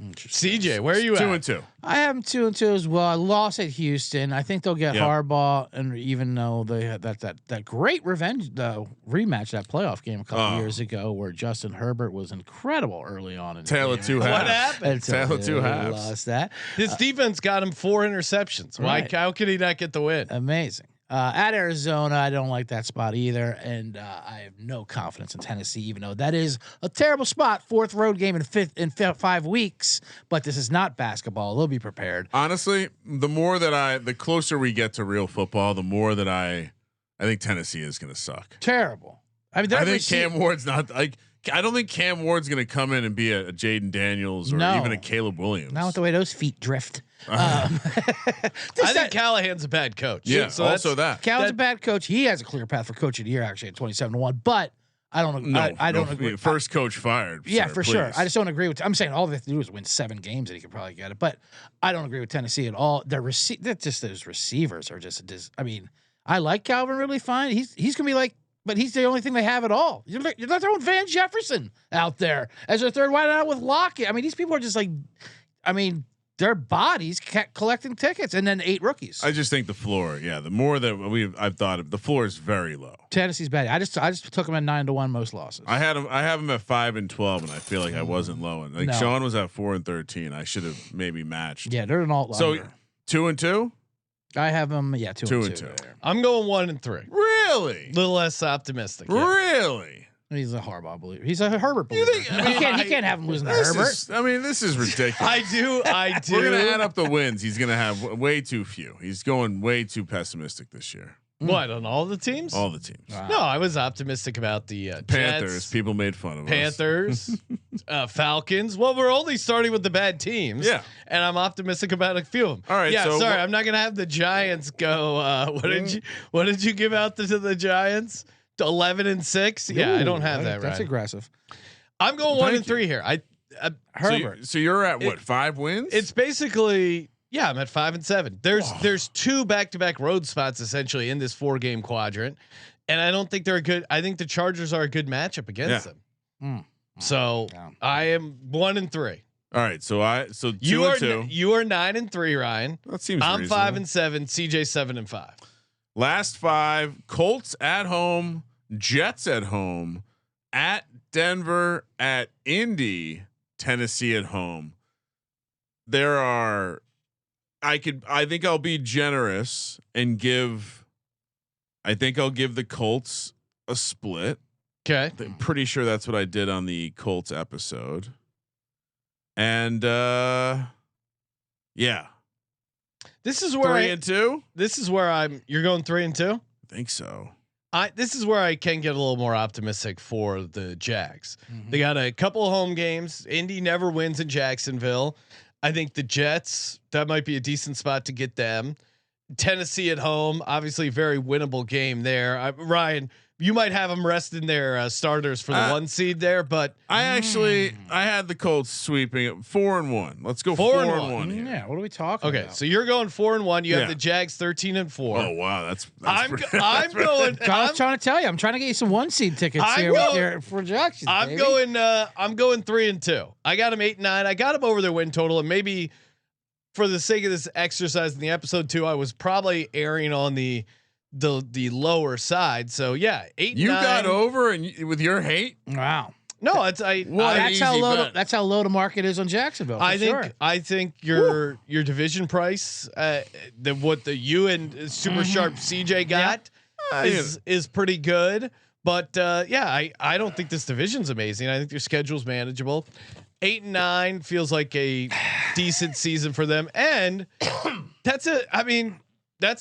CJ, where are you at? 2-2. I have them 2-2 as well. I lost at Houston. I think they'll get Harbaugh, and even though they had that great revenge rematch, that playoff game a couple years ago, where Justin Herbert was incredible early on. In Tale of 2 halves. What happened? Tale of 2 halves. Lost that. His defense got him 4 interceptions. Right. How could he not get the win? Amazing. At Arizona, I don't like that spot either, and I have no confidence in Tennessee, even though that is a terrible spot. 4th road game in 5 weeks, but this is not basketball. They'll be prepared. Honestly, the closer we get to real football, the more that I think Tennessee is going to suck. Terrible. I think Cam Ward's not like. I don't think Cam Ward's going to come in and be a Jaden Daniels or even a Caleb Williams. Not with the way those feet drift. I think Callahan's a bad coach. Yeah, so also that. Callahan's a bad coach. He has a clear path for coach of the year, actually, at 27-1. But I don't. No, I don't agree. First coach fired. Yeah, sir, for sure. please. I just don't agree with. I'm saying all they have to do is win 7 games and he could probably get it. But I don't agree with Tennessee at all. They're just those receivers are just. I mean, I like Calvin Ridley fine. He's gonna be like, but he's the only thing they have at all. You're not throwing Van Jefferson out there as their third wide out with Lockett. I mean, these people are just like, I mean, their bodies collecting tickets, and then 8 rookies. I just think the floor, the more that I've thought of, the floor is very low. Tennessee's bad. I just took them at 9-1 most losses. I have them at 5-12, and I feel like I wasn't low. And like No. Sean was at 4-13. I should have maybe matched. Yeah, they're an alt. So 2-2. I have them. Yeah, 2-2. There. I'm going 1-3. Really? Little less optimistic. Yeah. Really? He's a Harbaugh believer. He's a Herbert believer. think- I mean, you can't have him losing to Herbert. This is ridiculous. I do. We're gonna add up the wins. He's gonna have way too few. He's going way too pessimistic this year. What, on all the teams? All the teams. Wow. No, I was optimistic about the Panthers. Jets, People made fun of us. Panthers, Falcons. Well, we're only starting with the bad teams. Yeah. And I'm optimistic about a few of them. All right, Yeah. so sorry, what- I'm not gonna have the Giants go. What did you give out to the Giants? 11-6. Yeah, I don't have that. That's right. aggressive. I'm going Thank 1-3 here. Herbert. So you're at what? 5 wins? It's basically. Yeah, I'm at 5-7. There's 2 back-to-back road spots essentially in this 4-game quadrant, and I don't think they're a good. I think the Chargers are a good matchup against them. So Yeah. I am 1-3. all right. So 2 You and are 2. you are 9-3, Ryan. That seems. I'm reasonable. 5-7. CJ 7-5. Last 5: Colts at home, Jets at home, at Denver, at Indy, Tennessee at home. There are. I think I'll be generous and give. I think I'll give the Colts a split. Okay. I'm pretty sure that's what I did on the Colts episode. And yeah, This is where 3-2. This is where I'm. You're going 3-2. I think so. This is where I can get a little more optimistic for the Jags. They got a couple of home games. Indy never wins in Jacksonville. I think the Jets, that might be a decent spot to get them. Tennessee at home, obviously very winnable game there. Ryan, you might have them resting their starters for the 1 seed there, but I had the Colts sweeping it 4-1. Let's go 4-1. 4-1 here. Yeah. What are we talking okay. about? So you're going 4-1. You Yeah. have the Jags 13-4. Oh wow, that's I'm pretty- going. I was trying to tell you. I'm trying to get you some 1 seed tickets I'm here going- for Jackson. I'm going 3-2. I got them 8-9. I got them over their win total, and maybe for the sake of this exercise in the episode 2, I was probably erring on the lower side. So yeah, 8-9. You got over and with your hate. Wow. No, it's What? That's how easy low. bet. That's how low the market is on Jacksonville. For sure. I think your division price, what you and Super Sharp CJ got is pretty good. But yeah, I don't think this division's amazing. I think their schedule's manageable. 8-9 feels like a decent season for them, and that's it. I mean,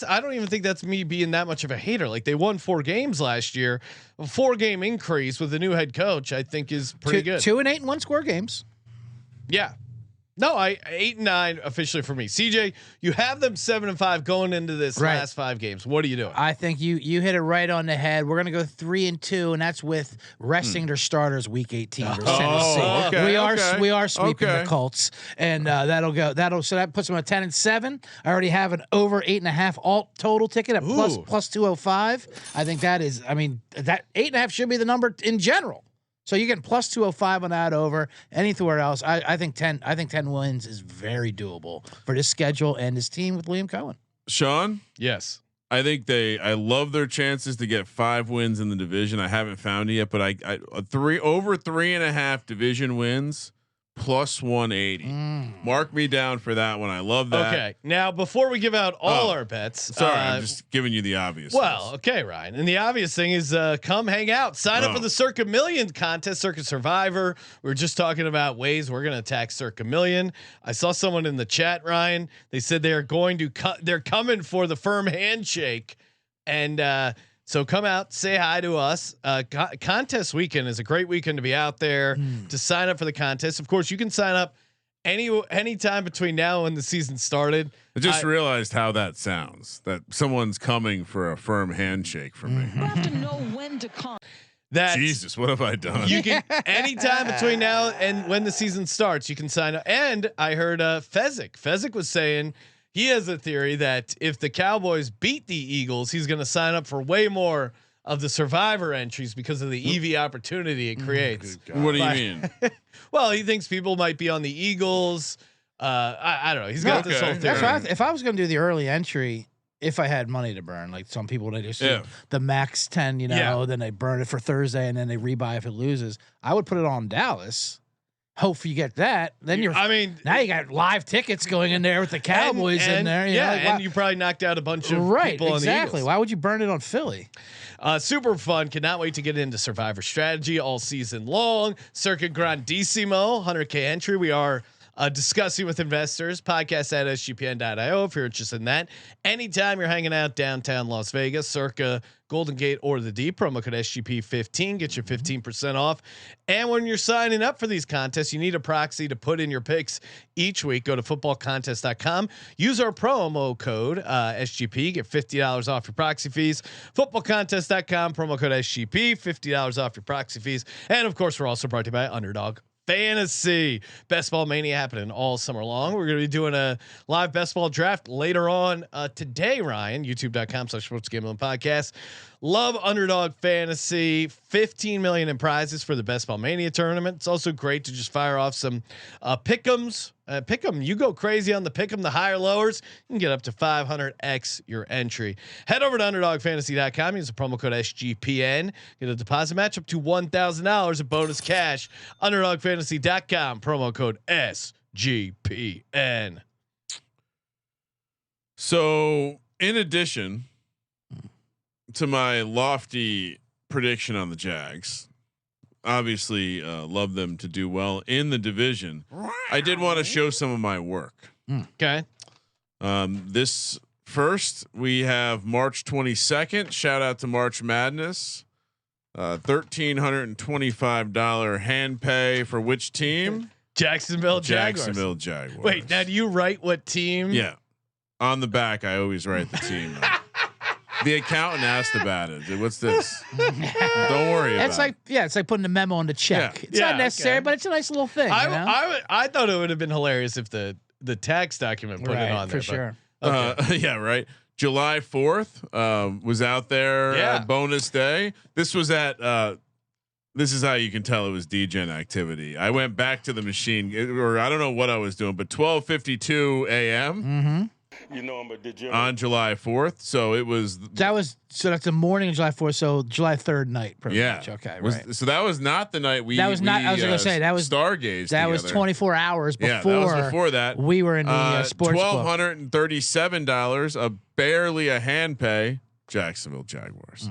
I don't even think that's me being that much of a hater. Like, they won 4 games last year. A 4-game increase with a new head coach, I think, is pretty good. 2 and 8 and 1 score games. Yeah. No, 8-9 officially for me. CJ, you have them 7-5 going into this Right. last 5 games. What are you doing? I think you hit it right on the head. We're gonna go 3-2, and that's with resting their starters week 18 versus Tennessee. okay, we are sweeping okay. the Colts, and so that puts them at 10-7. I already have an over 8.5 alt total ticket at plus 205. I think that is. I mean, that 8.5 should be the number in general. So you get plus 205 on that over. Anywhere else, I think 10. I think 10 wins is very doable for this schedule and this team with Liam Cohen. Sean, Yes. I think I love their chances to get 5 wins in the division. I haven't found it yet, but I over 3.5 division wins plus 180. Mark me down for that one. I love that. Okay. Now, before we give out all our bets, Sorry, I'm just giving you the obvious. well, okay, Ryan. And the obvious thing is come hang out. Sign up for the Circa Million contest, Circa Survivor. We were just talking about ways we're going to attack Circa Million. I saw someone in the chat, Ryan. They said they are going to they're coming for the firm handshake. And so come out, say hi to us. Contest weekend is a great weekend to be out there to sign up for the contest. Of course, you can sign up any time between now and the season started. I just realized how that sounds. That someone's coming for a firm handshake from me. You have to know when to come. that Jesus, what have I done? you can anytime between now and when the season starts, you can sign up. And I heard Fezzik was saying he has a theory that if the Cowboys beat the Eagles, he's going to sign up for way more of the survivor entries because of the EV opportunity it creates. What do you mean? Well, he thinks people might be on the Eagles. I don't know. He's got this whole theory. That's what if I was going to do the early entry, if I had money to burn, like some people, they just do the max 10, then they burn it for Thursday and then they rebuy if it loses. I would put it on Dallas. Hope you get that. Then now you got live tickets going in there with the Cowboys in there. And you probably knocked out a bunch of people on the Eagles. Why would you burn it on Philly? Super fun. Cannot wait to get into Survivor Strategy all season long. Circuit Grandissimo, 100K entry. We are discussing with investors. Podcast at SGPN.io if you're interested in that. Anytime you're hanging out downtown Las Vegas, circa Golden Gate or the D, promo code SGP15 get you 15% off. And when you're signing up for these contests, you need a proxy to put in your picks each week. Go to footballcontest.com. Use our promo code SGP. Get $50 off your proxy fees. Footballcontest.com, promo code SGP, $50 off your proxy fees. And of course, we're also brought to you by Underdog Fantasy. Best Ball Mania happening all summer long. We're going to be doing a live best ball draft later on today, Ryan. YouTube.com/sportsgambling podcast. Love Underdog Fantasy. 15 million in prizes for the Best Ball Mania tournament. It's also great to just fire off some pick'ems. Pick'em, you go crazy on the pick'em, the higher lowers. You can get up to 500x your entry. Head over to UnderdogFantasy.com. Use the promo code SGPN. Get a deposit match up to $1,000 of bonus cash. UnderdogFantasy.com. Promo code SGPN. So, in addition to my lofty prediction on the Jags, obviously love them to do well in the division. I did want to show some of my work. Okay. This first, we have March 22nd. Shout out to March Madness. $1,325 hand pay for which team? Jacksonville Jaguars. Jacksonville Jaguars. Wait, now do you write what team? Yeah. On the back, I always write the team. The accountant asked about it. What's this? Don't worry about it. It's like putting a memo on the check. Yeah. It's not necessary, but it's a nice little thing. I thought it would have been hilarious if the tax document put it on there. For sure. Okay. Yeah, right. July 4th was out there. Bonus day. This was at. This is how you can tell it was DGen activity. I went back to the machine, or I don't know what I was doing, but 12:52 a.m. Mm-hmm. I'm a degenerate. On July 4th. So it was. That's the morning of July 4th. So July 3rd night. Pretty much. Okay. Right. So that was not the night we. That was not. I was going to say that was Stargaze. That was 24 hours before. Yeah, that was before that. We were in the sports $1,237 of barely a hand pay. Jacksonville Jaguars.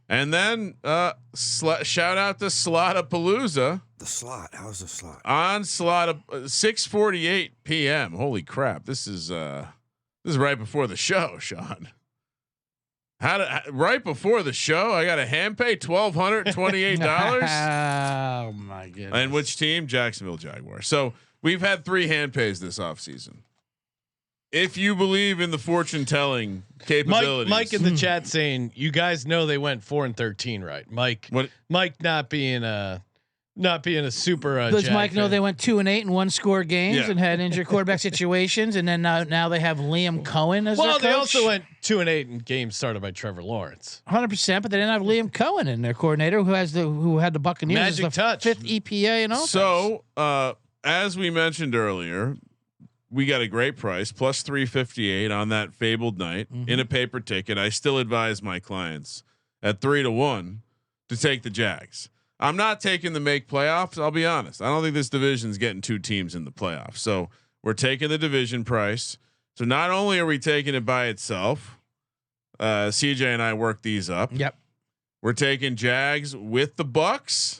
And then shout out to Slotapalooza. The slot. How's the slot? On slot 6:48 p.m. Holy crap! This is right before the show, Sean. Right before the show, I got a hand pay $1,228. Oh my goodness! And which team? Jacksonville Jaguars. So we've had 3 hand pays this offseason. If you believe in the fortune telling capabilities, Mike in the chat saying you guys know they went 4-13, right? Mike, Mike not being a super. Does Mike know they went 2-8 in 1-score games and had injured quarterback situations, and then now they have Liam Cohen as their coach? They also went 2-8 in games started by Trevor Lawrence. 100%, but they didn't have Liam Cohen in their coordinator, who had the Buccaneers Magic as the touch. 5th EPA and all. So as we mentioned earlier, we got a great price, plus 358 on that fabled night in a paper ticket. I still advise my clients at 3-1 to take the Jags. I'm not taking the make playoffs. I'll be honest. I don't think this division's getting 2 teams in the playoffs. So we're taking the division price. So not only are we taking it by itself, CJ and I worked these up. Yep. We're taking Jags with the Bucks.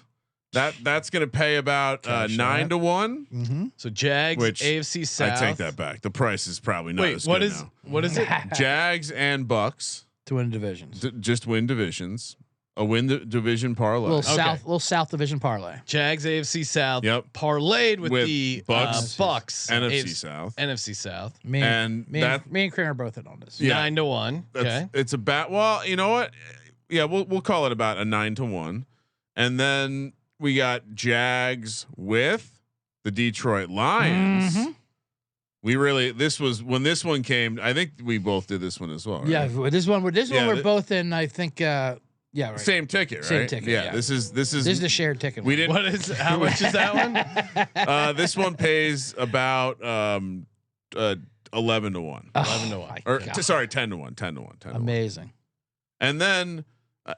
That's going to pay about 9-1. Mm-hmm. So Jags, which AFC South. I take that back. The price is probably not as good now. What is it? Jags and Bucks to win divisions. Just win divisions. A win division parlay. Little South division parlay. Jags AFC South. Yep. Parlayed with the Bucks NFC South. NFC South. Me and Kramer are both in on this. 9-1. Okay. It's about. Well, you know what? Yeah, we'll call it about a 9-1. And then we got Jags with the Detroit Lions. Mm-hmm. This was when this one came. I think we both did this one as well. Right? Yeah, this one we're both in. I think. Right. Same ticket, right? Same ticket. Yeah. This is This is the shared ticket. We didn't. How much is that one? This one pays about 11 to 1. 11 to 1. Or sorry, 10 to 1. 10 to 1. 10 to 1. Amazing. And then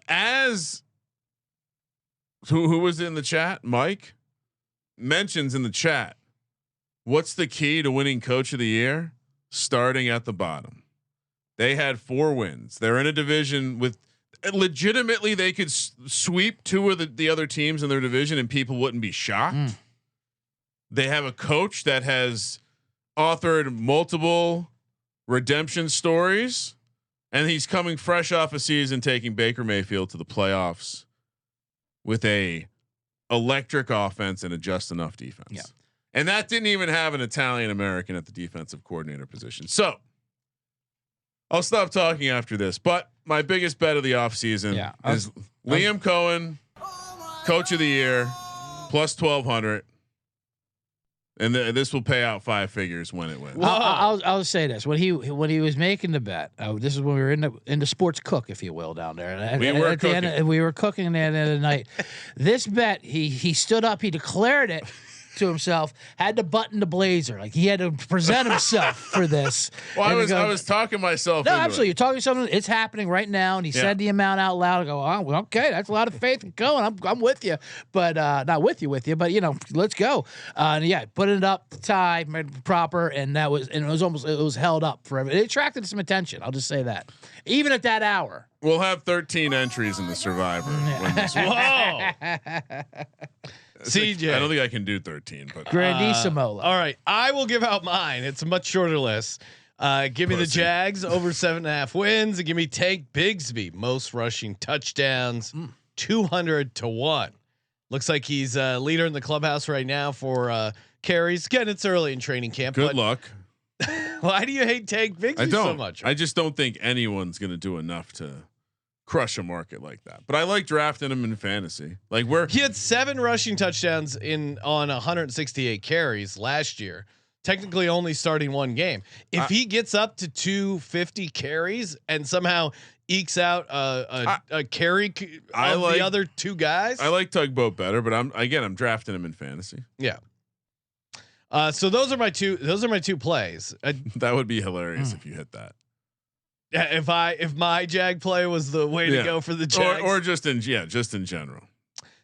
as who was in the chat? Mike mentions in the chat. What's the key to winning Coach of the Year? Starting at the bottom. They had 4 wins. They're in a division with legitimately they could sweep 2 of the other teams in their division and people wouldn't be shocked. They have a coach that has authored multiple redemption stories, and he's coming fresh off a season taking Baker Mayfield to the playoffs with a electric offense and a just enough defense. Yeah. And that didn't even have an Italian American at the defensive coordinator position. So I'll stop talking after this, but my biggest bet of the offseason is Liam Cohen, Coach of the Year, plus 1,200. And this will pay out 5 figures when it wins. I'll say this: when he was making the bet, this is when we were in the sports cook, if you will, down there. We were cooking. We were cooking at the end of the night. This bet, he stood up, he declared it to himself, had to button the blazer, like he had to present himself for this. Well, I was talking myself. No, absolutely. You're talking to someone. It's happening right now, and he said the amount out loud. I go, oh, well, okay, that's a lot of faith going. I'm with you, but not with you, but let's go. Put it up, the tie, made it proper, and it was held up forever. It attracted some attention. I'll just say that, even at that hour. We'll have 13 entries in the Survivor. When this Whoa. CJ, I don't think I can do 13, but Grandissimo. All right, I will give out mine. It's a much shorter list. Give me the Jags over 7.5 wins, and give me Tank Bigsby most rushing touchdowns, 200 to 1. Looks like he's leader in the clubhouse right now for carries. Again, it's early in training camp. Good luck. Why do you hate Tank Bigsby so much? I just don't think anyone's going to do enough to crush a market like that. But I like drafting him in fantasy. Like he had 7 rushing touchdowns on 168 carries last year. Technically only starting 1 game. If he gets up to 250 carries and somehow ekes out a carry of the other 2 guys, I like Tugboat better. But I'm drafting him in fantasy. Yeah. So those are my two plays. That would be hilarious if you hit that. Yeah, if my Jag play was the way to go for the Jags, or just in general.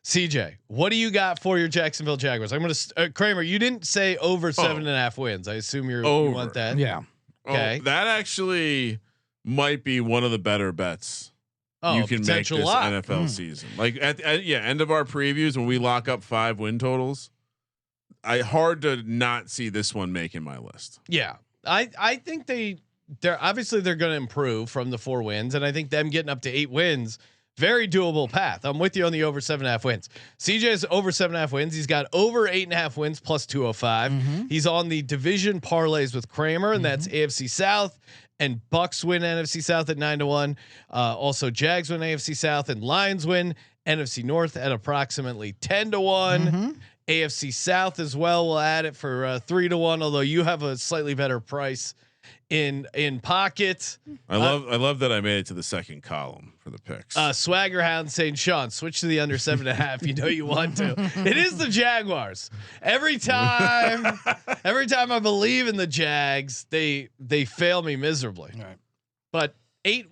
CJ, what do you got for your Jacksonville Jaguars? I'm gonna Kramer. You didn't say over 7.5 wins. I assume you want that. Yeah. Okay. That actually might be one of the better bets you can make this NFL season. Like at end of our previews when we lock up 5 win totals, hard to not see this one making my list. Yeah, I think they're obviously going to improve from the 4 wins, and I think them getting up to 8 wins, very doable path. I'm with you on the over 7.5 wins. CJ's over 7.5 wins. He's got over 8.5 wins plus 205. He's on the division parlays with Kramer, and that's AFC South and Bucks win NFC South at 9 to 1. Also Jags win AFC South and Lions win NFC North at approximately 10 to 1. AFC South as well. We'll add it for 3 to 1. Although you have a slightly better price in pocket. I love that I made it to the second column for the picks. Swagger Hound saying, Sean, switch to the under 7.5. You know you want to. It is the Jaguars. Every time I believe in the Jags, they fail me miserably. Right. But 8.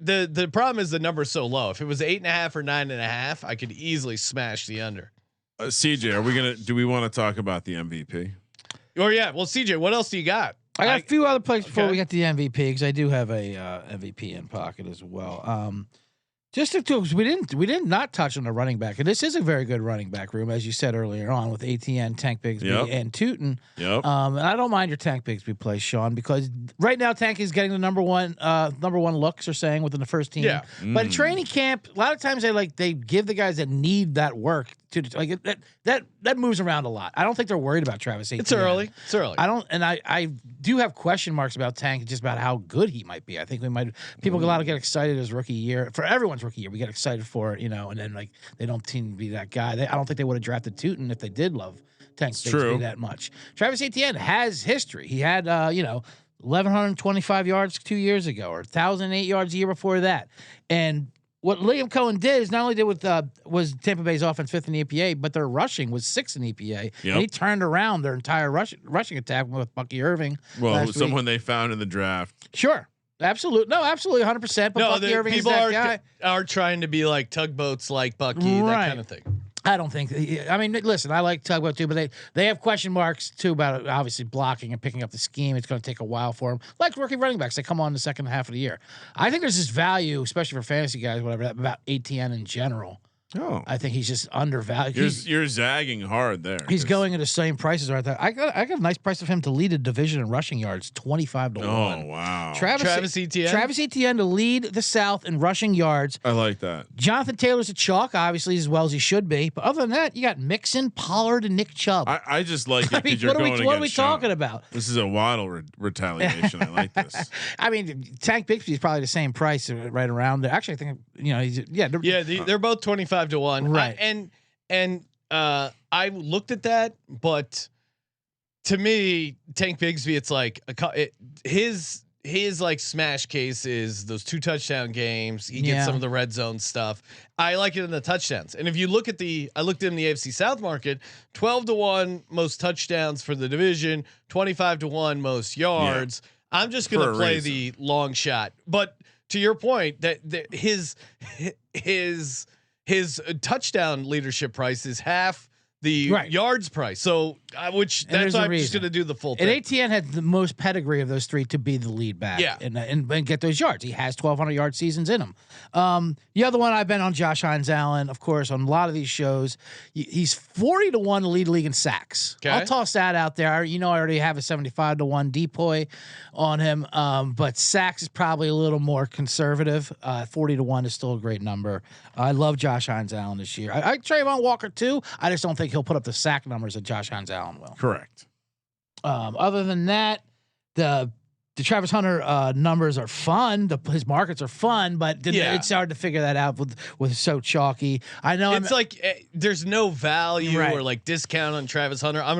The problem is the number's so low. If it was 8.5 or 9.5, I could easily smash the under. CJ, do we want to talk about the MVP? Or well, CJ, what else do you got? I got a few other plays before we get to the MVP because I do have a MVP in pocket as well. Just because we did not touch on the running back, and this is a very good running back room, as you said earlier on, with ATN, Tank Bigsby, and Tootin. Yep. And I don't mind your Tank Bigsby play, Sean, because right now Tank is getting the number one looks, are saying, within the first team. Yeah. But in training camp, a lot of times they give the guys that need that work like that moves around a lot. I don't think they're worried about Travis Etienne. It's early. It's early. I do have question marks about Tank just about how good he might be. I think people get a lot of get excited his rookie year for everyone's rookie year. We get excited for it, and then like they don't seem to be that guy. I don't think they would have drafted Tootin if they did love Tank Bigsby that much. Travis Etienne has history. He had 1,125 yards 2 years ago, or 1,008 yards a year before that, and what Liam Cohen did is not only did was Tampa Bay's offense 5th in the EPA, but their rushing was 6th in EPA. Yep. And he turned around their entire rushing attack with Bucky Irving. Well, someone they found in the draft. Sure. Absolutely. No, absolutely 100%. But Bucky Irving is that guy. Are trying to be like tugboats like Bucky, that kind of thing. I don't think. I mean, listen, I like Tugboat too, but they have question marks too about obviously blocking and picking up the scheme. It's going to take a while for them. Like rookie running backs, they come on in the second half of the year. I think there's this value, especially for fantasy guys, whatever, about ATN in general. Oh, I think he's just undervalued. You're zagging hard there. He's going at the same prices right there. I got a nice price of him to lead a division in rushing yards, 25 to 1. Oh wow, Travis Etienne to lead the South in rushing yards. I like that. Jonathan Taylor's a chalk, obviously as well as he should be. But other than that, you got Mixon, Pollard, and Nick Chubb. I just like it because what are we talking about? This is a Waddle retaliation. I like this. I mean, Tank Bigsby is probably the same price, right around there. Actually, I think they're both 25 to 1, right? I looked at that, but to me, Tank Bigsby, it's like his like smash case is those 2 touchdown games. He gets some of the red zone stuff. I like it in the touchdowns. And if you look at I looked in the AFC South market, 12 to 1 most touchdowns for the division, 25 to 1 most yards. Yeah. I'm just gonna play the long shot, but to your point, that his touchdown leadership price is half the yards price. So that's why I'm just going to do the full thing. And ATN had the most pedigree of those 3 to be the lead back and get those yards. He has 1,200 yard seasons in him. The other one I've been on, Josh Hines Allen, of course, on a lot of these shows. He's 40 to 1 to lead the league in sacks. Okay. I'll toss that out there. I already have a 75 to 1 depoy on him. But sacks is probably a little more conservative. 40 to 1 is still a great number. I love Josh Hines Allen this year. I Trayvon Walker too. I just don't think he'll put up the sack numbers that Josh Hines Allen will. Correct. Other than that, the Travis Hunter numbers are fun. His markets are fun, but it's hard to figure that out with so chalky. I know it's there's no value or like discount on Travis Hunter. I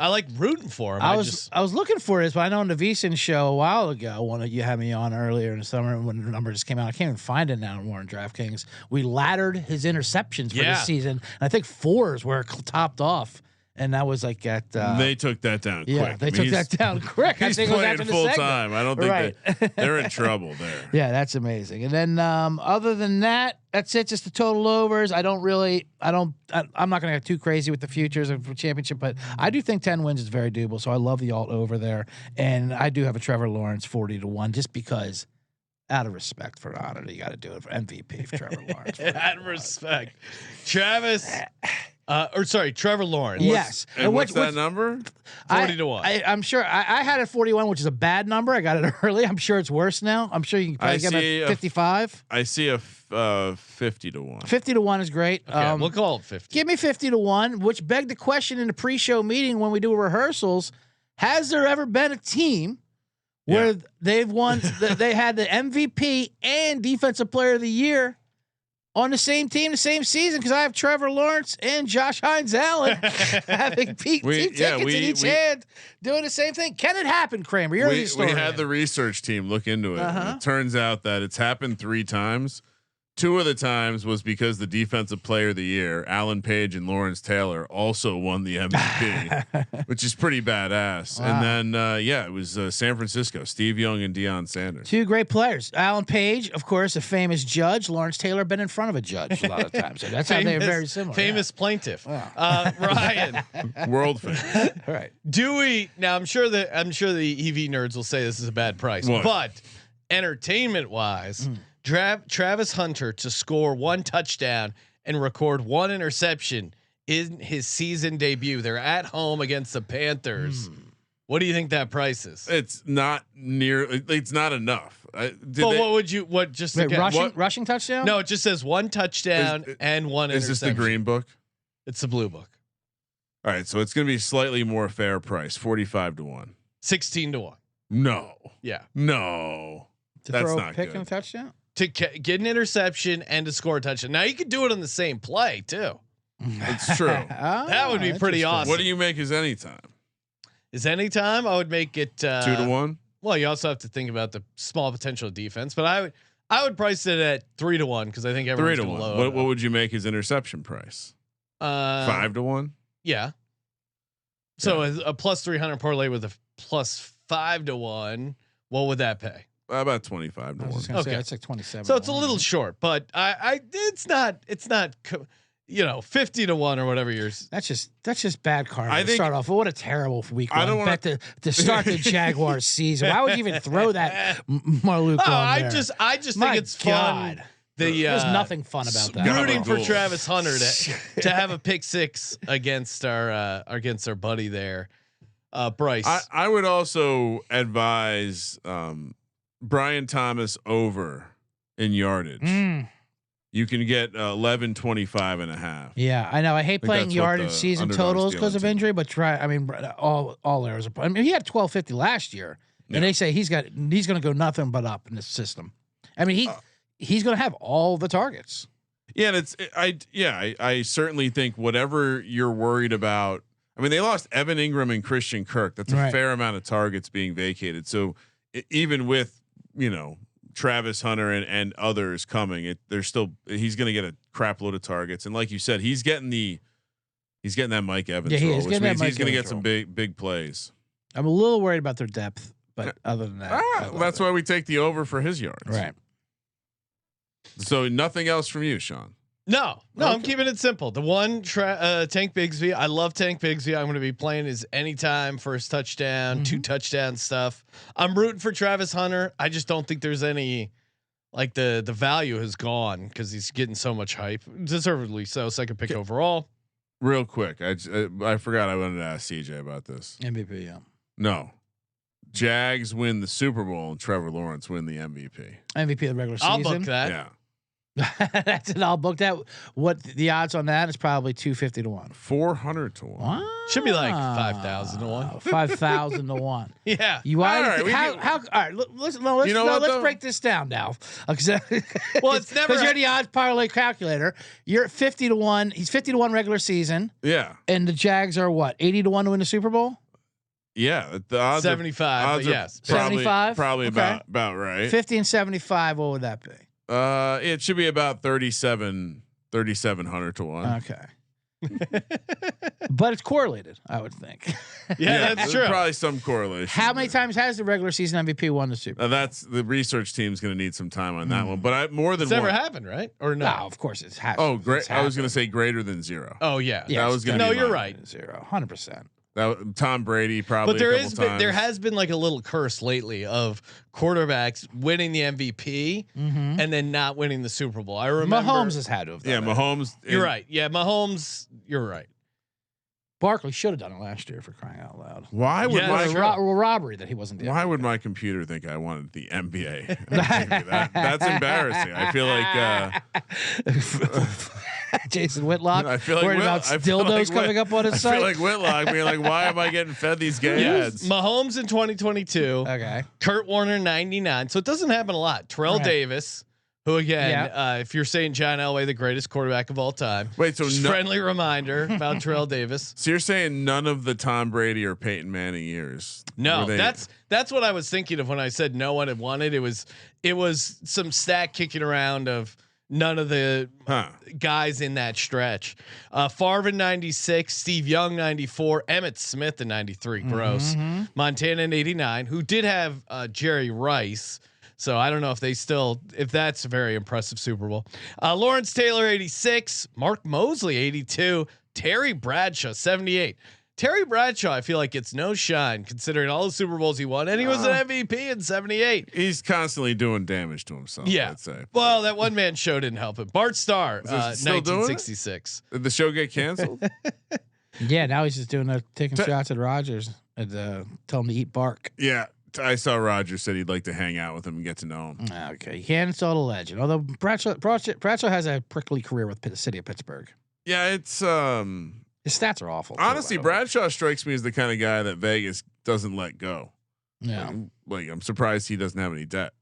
like rooting for him. I was looking for this, but I know on the VSiN show a while ago, one of you had me on earlier in the summer when the number just came out. I can't even find it now anymore in DraftKings. We laddered his interceptions for this season, and I think 4s were topped off. And that was like at they took that down quick. Yeah, they took that down quick. He's playing full time. I don't think they're in trouble there. Yeah, that's amazing. And then other than that, that's it. Just the total overs. I'm not going to get too crazy with the futures of championship, but I do think 10 wins is very doable. So I love the alt over there, and I do have a Trevor Lawrence 40 to 1 just because. Out of respect for honor, you got to do it for MVP for Trevor Lawrence. Out of respect, Travis. Trevor Lawrence. Yes. And what's that number? 40 to 1. I'm sure I had it 41, which is a bad number. I got it early. I'm sure it's worse now. I'm sure you can probably get it at 55. I see a 50 to 1. 50 to 1 is great. Okay, we'll call it 50. Give me 50 to 1, which begged the question in the pre-show meeting when we do rehearsals: has there ever been a team where they've won? They had the MVP and Defensive Player of the Year on the same team, the same season, because I have Trevor Lawrence and Josh Hines Allen having team tickets in each hand, doing the same thing. Can it happen, Kramer? We had the research team look into it. And it turns out that it's happened 3 times. 2 of the times was because the Defensive Player of the Year, Alan Page and Lawrence Taylor, also won the MVP, which is pretty badass. Wow. And then, it was San Francisco, Steve Young and Deion Sanders. 2 great players. Alan Page, of course, a famous judge. Lawrence Taylor been in front of a judge a lot of times. So that's how they're very similar. Famous plaintiff. Wow. Ryan, world famous. All right. Do we now? I'm sure the EV nerds will say this is a bad price, but entertainment wise. Travis Hunter to score 1 touchdown and record 1 interception in his season debut. They're at home against the Panthers. What do you think that price is? It's not enough. What would you? What just Wait, again, rushing touchdown? No, it just says 1 touchdown and 1 interception. Is this the green book? It's the blue book. All right, so it's going to be slightly more fair price, 45-1. 16-1. No. Yeah. No. To That's throw not a pick good. and a touchdown? To get an interception and to score a touchdown. Now you could do it on the same play too. It's true. That would be pretty awesome. What do you make as anytime? Is anytime? I would make it 2-1. Well, you also have to think about the small potential defense, but I would price it at 3-1 because I think everyone's 3-1. What would you make his interception price? 5-1. Yeah. So a plus 300 parlay with a plus 5-1. What would that pay? About 25-1. Okay, it's like 27. So it's a little short, but it's not 50-1 or whatever yours. That's just bad karma. I To think- start off. What a terrible week I one don't bet to start the Jaguars season. Why would you even throw that Marluke on I there? just My think it's God. fun. There's nothing fun about that. Rooting for Goals. Travis Hunter to have a pick 6 against our buddy there, Bryce. I would also advise Brian Thomas over in yardage. You can get 11-25.5. Yeah, I know. I hate playing that's what yardage the season underdog's totals because of dealing to. injury, but all errors. I mean, he had 1250 last year, and they say he's going to go nothing but up in this system. I mean, he's going to have all the targets. Yeah, and I certainly think whatever you're worried about. I mean, they lost Evan Ingram and Christian Kirk. That's a fair amount of targets being vacated. So even with Travis Hunter and others coming, he's going to get a crap load of targets. And like you said, he's getting that Mike Evans role, which means he's going to get some big plays. I'm a little worried about their depth, but other than that, That's why we take the over for his yards. right. So nothing else from you, Sean. No, I'm keeping it simple. The one Tank Bigsby, I love Tank Bigsby. I'm going to be playing his anytime first touchdown, 2 touchdown stuff. I'm rooting for Travis Hunter. I just don't think there's any the value has gone because he's getting so much hype, deservedly so. Second pick overall. Real quick, I forgot I wanted to ask CJ about this. MVP, yeah. No, Jags win the Super Bowl and Trevor Lawrence win the MVP. MVP of the regular season. I'll book that. Yeah. That's it. I'll book that. What the odds on that is probably 250-1. 400-1. Wow. Should be like 5,000-1. 5,000-1. Yeah. You want All right, how? All right. Let's break this down now. Well, it's never because you're the odds parlay calculator. You're at 50-1. He's 50-1 regular season, Yeah. and the Jags are what 80-1 to win the Super Bowl. Yeah. The odds 75. odds But are yes. 75? Probably Okay. about right. 50 and 75. What would that be? It should be about 3,700 to 1. Okay. But it's correlated, I would think. Yeah, that's there's true. Probably some correlation. How many times has the regular season MVP won the Super Bowl? That's the research team's going to need some time on that one, but more than It's never one. happened, right? Or no? No, of course it's happened. Oh, great! I was going to say greater than 0. Oh yeah. Yeah, that it's was gonna No, be you're mine. right. 0, 100%. That Tom Brady probably. But there a couple times. there has been like a little curse lately of quarterbacks winning the MVP and then not winning the Super Bowl. I remember Mahomes has had to have done Yeah, that. Mahomes. You're right. Yeah, Mahomes. You're right. Barkley should have done it last year for crying out loud. Why would Yeah, my that's Robbery that he wasn't there. Why would my computer think I wanted the NBA? That's embarrassing. I feel like Jason Whitlock I feel like worried about dildos coming up on his I site? feel like Whitlock being like, why am I getting fed these gay ads? Mahomes in 2022. Okay. Kurt Warner 99. So it doesn't happen a lot. Terrell Right. Davis, who again, if you're saying John Elway, the greatest quarterback of all time. Wait, so Just no- friendly reminder about Terrell Davis. So you're saying none of the Tom Brady or Peyton Manning years? No, were they- that's what I was thinking of when I said no one had won it. It was some stat kicking around of none of the guys in that stretch. Favre in 96, Steve Young 94, Emmitt Smith in 93. Gross. Montana in 89, who did have Jerry Rice. So I don't know if that's a very impressive Super Bowl. Lawrence Taylor 86, Mark Mosley 82, Terry Bradshaw 78. Terry Bradshaw, I feel like gets no shine considering all the Super Bowls he won, and he was an MVP in 78. He's constantly doing damage to himself. Yeah. I'd say. Well, that one man show didn't help him. Bart Starr, Is it still doing it? 1966. Did the show get canceled? Yeah, now he's just taking shots at Rodgers and tell him to eat bark. Yeah. I saw Roger said he'd like to hang out with him and get to know him. Okay, you can't install the legend. Although Bradshaw has a prickly career with the city of Pittsburgh. Yeah, it's His stats are awful. honestly, Bradshaw strikes me as the kind of guy that Vegas doesn't let go. Yeah. Like I'm surprised he doesn't have any debt.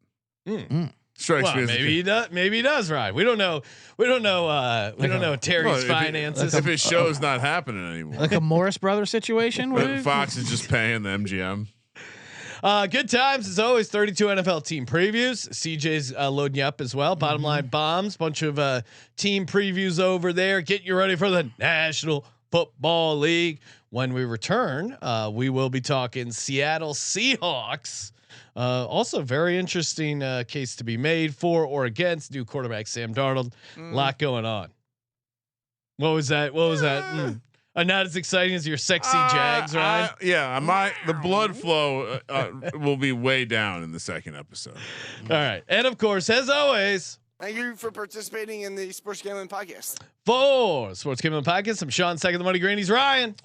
Strikes me as maybe he does. Maybe he does. Right. We don't know. We don't know Terry's finances. If his show's not happening anymore, like a Morris Brothers situation. Fox is just paying the MGM. Good times as always. 32 NFL team previews. CJ's loading you up as well. Bottom line bombs. Bunch of team previews over there. Get you ready for the National Football League. When we return, we will be talking Seattle Seahawks. Also, very interesting case to be made for or against new quarterback Sam Darnold. A lot going on. What was that? Not as exciting as your sexy Jags, right? The blood flow will be way down in the second episode. All right, and of course, as always, thank you for participating in the Sports Gambling Podcast. For Sports Gambling Podcast, I'm Sean, second the money green. He's Ryan.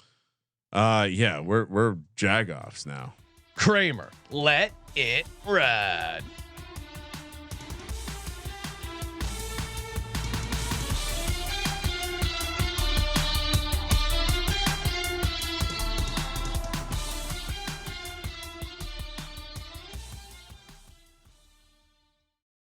We're Jagoffs now. Kramer, let it ride.